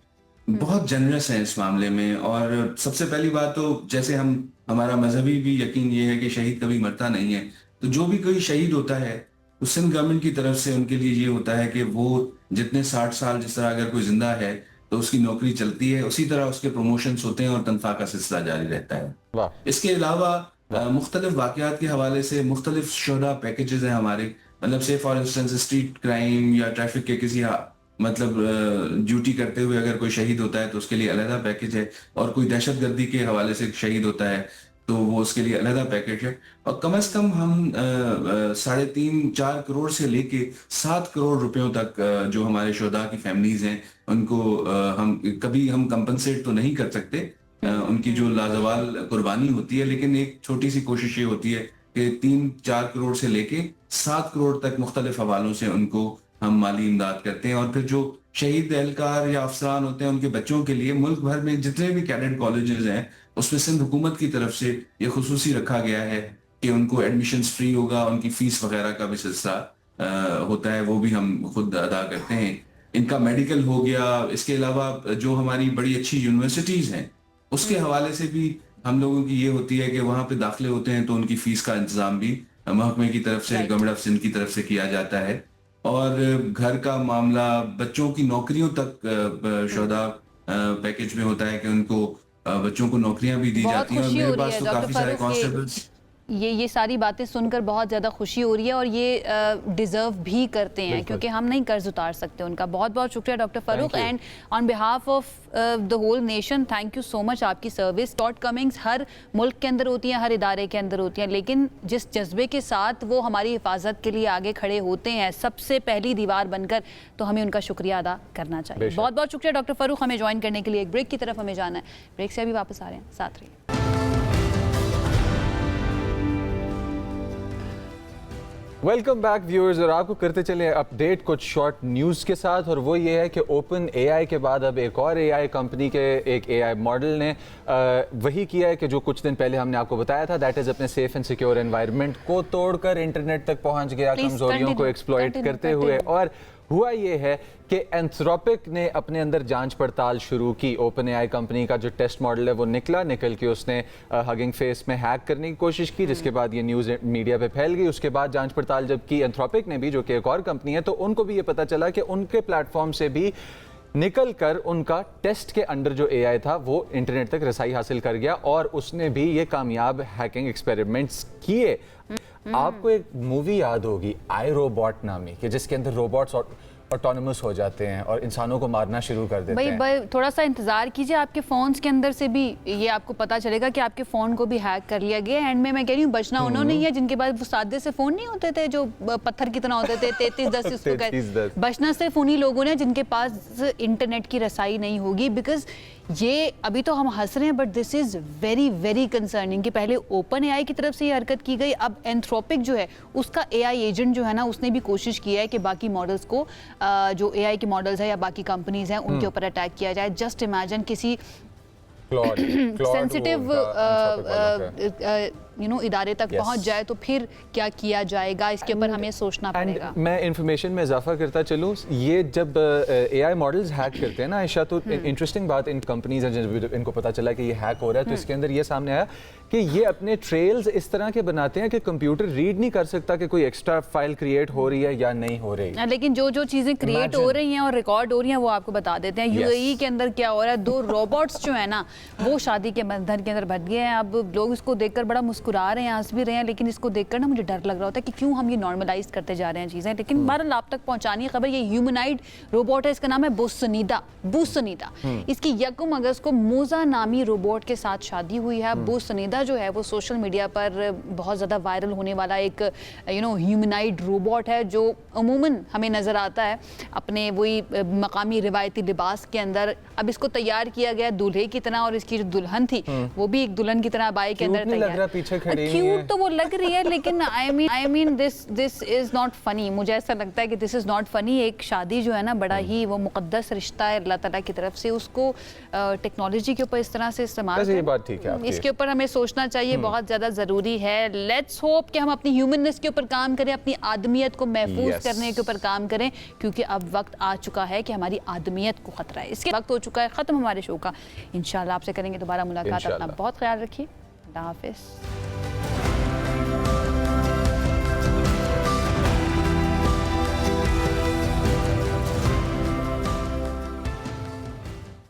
بہت جنرس ہیں اس معاملے میں. اور سب سے پہلی بات تو جیسے ہمارا مذہبی بھی یقین یہ ہے کہ شہید کبھی مرتا نہیں ہے, تو جو بھی کوئی شہید ہوتا ہے تو سندھ گورنمنٹ کی طرف سے ان کے لیے یہ ہوتا ہے کہ وہ جتنے 60 سال جس طرح اگر کوئی زندہ ہے تو اس کی نوکری چلتی ہے, اسی طرح اس کے پروموشنز ہوتے ہیں اور تنخواہ کا سلسلہ جاری رہتا ہے. اس کے علاوہ مختلف واقعات کے حوالے سے مختلف شہداء پیکیجز ہیں ہمارے, مطلب سے فار انسٹنس اسٹریٹ کرائم یا ٹریفک کے کسی مطلب ڈیوٹی کرتے ہوئے اگر کوئی شہید ہوتا ہے تو اس کے لیے علیحدہ پیکج ہے, اور کوئی دہشت گردی کے حوالے سے شہید ہوتا ہے تو وہ اس کے لیے علیحدہ پیکج ہے. اور کم از کم ہم 3.5-4 کروڑ سے لے کے 7 کروڑ روپیوں تک جو ہمارے شہداء کی فیملیز ہیں ان کو ہم کبھی ہم کمپنسیٹ تو نہیں کر سکتے ان کی جو لازوال قربانی ہوتی ہے, لیکن ایک چھوٹی سی کوشش یہ ہوتی ہے کہ 3-4 کروڑ سے لے کے 7 کروڑ تک مختلف حوالوں سے ان کو ہم مالی امداد کرتے ہیں. اور پھر جو شہید اہلکار یا افسران ہوتے ہیں ان کے بچوں کے لیے ملک بھر میں جتنے بھی کیڈٹ کالجز ہیں اس میں سندھ حکومت کی طرف سے یہ خصوصی رکھا گیا ہے کہ ان کو ایڈمیشنز فری ہوگا, ان کی فیس وغیرہ کا بھی سلسلہ ہوتا ہے وہ بھی ہم خود ادا کرتے ہیں. ان کا میڈیکل ہو گیا, اس کے علاوہ جو ہماری بڑی اچھی یونیورسٹیز ہیں اس کے حوالے سے بھی ہم لوگوں کی یہ ہوتی ہے کہ وہاں پہ داخلے ہوتے ہیں تو ان کی فیس کا انتظام بھی محکمے کی طرف سے, گورنمنٹ آف سندھ کی طرف سے کیا جاتا ہے. اور گھر کا معاملہ, بچوں کی نوکریوں تک شہداء پیکج میں ہوتا ہے کہ ان کو بچوں کو نوکریاں بھی دی جاتی ہیں. اور میرے پاس تو کافی سارے کانسٹیبلز یہ ساری باتیں سن کر بہت زیادہ خوشی ہو رہی ہے, اور یہ ڈیزرو بھی کرتے ہیں کیونکہ ہم نہیں قرض اتار سکتے ان کا. بہت بہت شکریہ doctor Farooq, and on behalf of the whole nation thank you so much. آپ کی سروس شارٹ کمنگز ہر ملک کے اندر ہوتی ہیں, ہر ادارے کے اندر ہوتی ہیں, لیکن جس جذبے کے ساتھ وہ ہماری حفاظت کے لیے آگے کھڑے ہوتے ہیں سب سے پہلی دیوار بن کر, تو ہمیں ان کا شکریہ ادا کرنا چاہیے. بہت بہت شکریہ ڈاکٹر فاروق ہمیں جوائن کرنے کے لیے. ایک بریک کی طرف ہمیں جانا ہے, بریک سے ابھی واپس آ رہے ہیں, ساتھ رہیے. ویلکم بیک ویورز, اور آپ کو کرتے چلیں اپ ڈیٹ کچھ شارٹ نیوز کے ساتھ, اور وہ یہ ہے کہ اوپن اے آئی کے بعد اب ایک اور اے آئی کمپنی کے ایک اے آئی ماڈل نے وہی کیا ہے کہ جو کچھ دن پہلے ہم نے آپ کو بتایا تھا, دیٹ از اپنے سیف اینڈ سیکیور انوائرمنٹ کو توڑ کر انٹرنیٹ تک پہنچ گیا کمزوریوں کو ایکسپلوئٹ کرتے ہوئے. اور ہوا یہ ہے کہ اینتھروپک نے اپنے اندر جانچ پڑتال شروع کی. اوپن اے آئی کمپنی کا جو ٹیسٹ ماڈل ہے وہ نکل کے اس نے ہگنگ فیس میں ہیک کرنے کی کوشش کی, جس کے بعد یہ نیوز میڈیا پہ پھیل گئی. اس کے بعد جانچ پڑتال جب کی اینتھروپک نے بھی, جو کہ ایک اور کمپنی ہے, تو ان کو بھی یہ پتہ چلا کہ ان کے پلیٹ فارم سے بھی نکل کر ان کا ٹیسٹ کے انڈر جو اے آئی تھا وہ انٹرنیٹ تک رسائی حاصل کر گیا, اور اس نے بھی یہ کامیاب ہیکنگ ایکسپیریمنٹس کیے. آپ کو ایک مووی یاد ہوگی آئی روبوٹ نامی, کہ جس کے اندر روبوٹس آٹونومس ہو جاتے ہیں اور انسانوں کو مارنا شروع کر دیتے ہیں. بھائی تھوڑا سا انتظار کیجئے, آپ کے فونز کے اندر سے بھی یہ آپ کو پتا چلے گا کہ آپ کے فون کو بھی ہیک کر لیا گیا. اینڈ میں کہہ رہی ہوں بچنا انہوں نے ہی ہے جن کے پاس وہ سادے سے فون نہیں ہوتے تھے جو پتھر کی طرح ہوتے تھے, 3310 اس کو کہتے. بچنا صرف انہی لوگوں نے جن کے پاس انٹرنیٹ کی رسائی نہیں ہوگی. بیکاز یہ ابھی تو ہم ہنس رہے ہیں but this is very very concerning کہ پہلے اوپن اے آئی کی طرف سے یہ حرکت کی گئی, اب اینتھروپک جو ہے اس کا اے آئی ایجنٹ جو ہے نا, اس نے بھی کوشش کی ہے کہ باقی ماڈلز کو, جو اے آئی کے ماڈلز ہیں یا باقی کمپنیز ہیں, ان کے اوپر اٹیک کیا جائے. جسٹ امیجن کسی سینسٹیو ادارے تک پہنچ جائے تو پھر کیا کیا جائے گا, اس کے اوپر ہمیں سوچنا پڑے گا. میں انفارمیشن میں اضافہ کرتا چلوں, یہ جب اے آئی ماڈلز ہیک کرتے ہیں نا عائشہ, تو انٹرسٹنگ بات ان کمپنیز ہیں جب ان کو پتا چلا کہ یہ ہیک ہو رہا ہے, تو اس کے اندر یہ سامنے آیا کہ یہ اپنے ٹریلز اس طرح کے بناتے ہیں کہ کمپیوٹر ریڈ نہیں کر سکتا کہ کوئی ایکسٹرا فائل کریٹ ہو رہی ہے یا نہیں ہو رہی. لیکن جو چیزیں کریٹ ہو رہی ہیں اور ریکارڈ ہو رہی ہیں وہ آپ کو بتا دیتے ہیں. یو اے ای کے اندر کیا ہو رہا ہے, 2 روبوٹس جو ہیں نا وہ شادی کے بندھن کے اندر بھٹ گئے ہیں. اب لوگ اس کو دیکھ کر بڑا مسکرا رہے ہیں, ہنس بھی رہے ہیں, لیکن اس کو دیکھ کر نا مجھے ڈر لگ رہا ہوتا ہے کہ کیوں ہم یہ نارملائز کرتے جا رہے ہیں چیزیں. لیکن بہرحال آپ تک پہنچانی خبر, یہ ہیومنائڈ روبوٹ ہے, اس کا نام ہے بوسنیدا. اس کی 1 اگست کو موزا نامی روبوٹ کے ساتھ شادی ہوئی ہے. بوسنیدا جو ہے وہ سوشل میڈیا پر بہت زیادہ وائرل ہونے والا ایک ہیومنائڈ روبوٹ ہے, جو عموماً ہمیں نظر آتا ہے اپنے وہی مقامی روایتی لباس کے اندر. اب اس کو تیار کیا گیا دولہے کی طرح, اور اس کی جو دلہن تھی وہ بھی ایک دلہن کی طرح بائی کے اندر تیار. کیوٹ تو وہ لگ رہی ہے, لیکن I mean this is not funny. مجھے ایسا لگتا ہے کہ this is not funny. ایک شادی جو ہے نا بڑا ہی وہ مقدس رشتہ ہے اللہ تعالیٰ کی طرف سے, اس کو ٹیکنالوجی کے اوپر اس طرح سے استعمال کریں, اس کے اوپر ہمیں سوچنا چاہیے, بہت زیادہ ضروری ہے. لیٹس ہوپ کہ ہم اپنی ہیومننس کے اوپر کام کریں, اپنی آدمیت کو محفوظ کرنے کے اوپر کام کریں, کیونکہ اب وقت آ چکا ہے کہ ہماری آدمیت کو خطرہ ہے. اس کے وقت ہو چکا ہے ختم ہمارے شو کا. انشاءاللہ آپ سے کریں گے دوبارہ ملاقات. اپنا بہت خیال رکھیے. اللہ حافظ.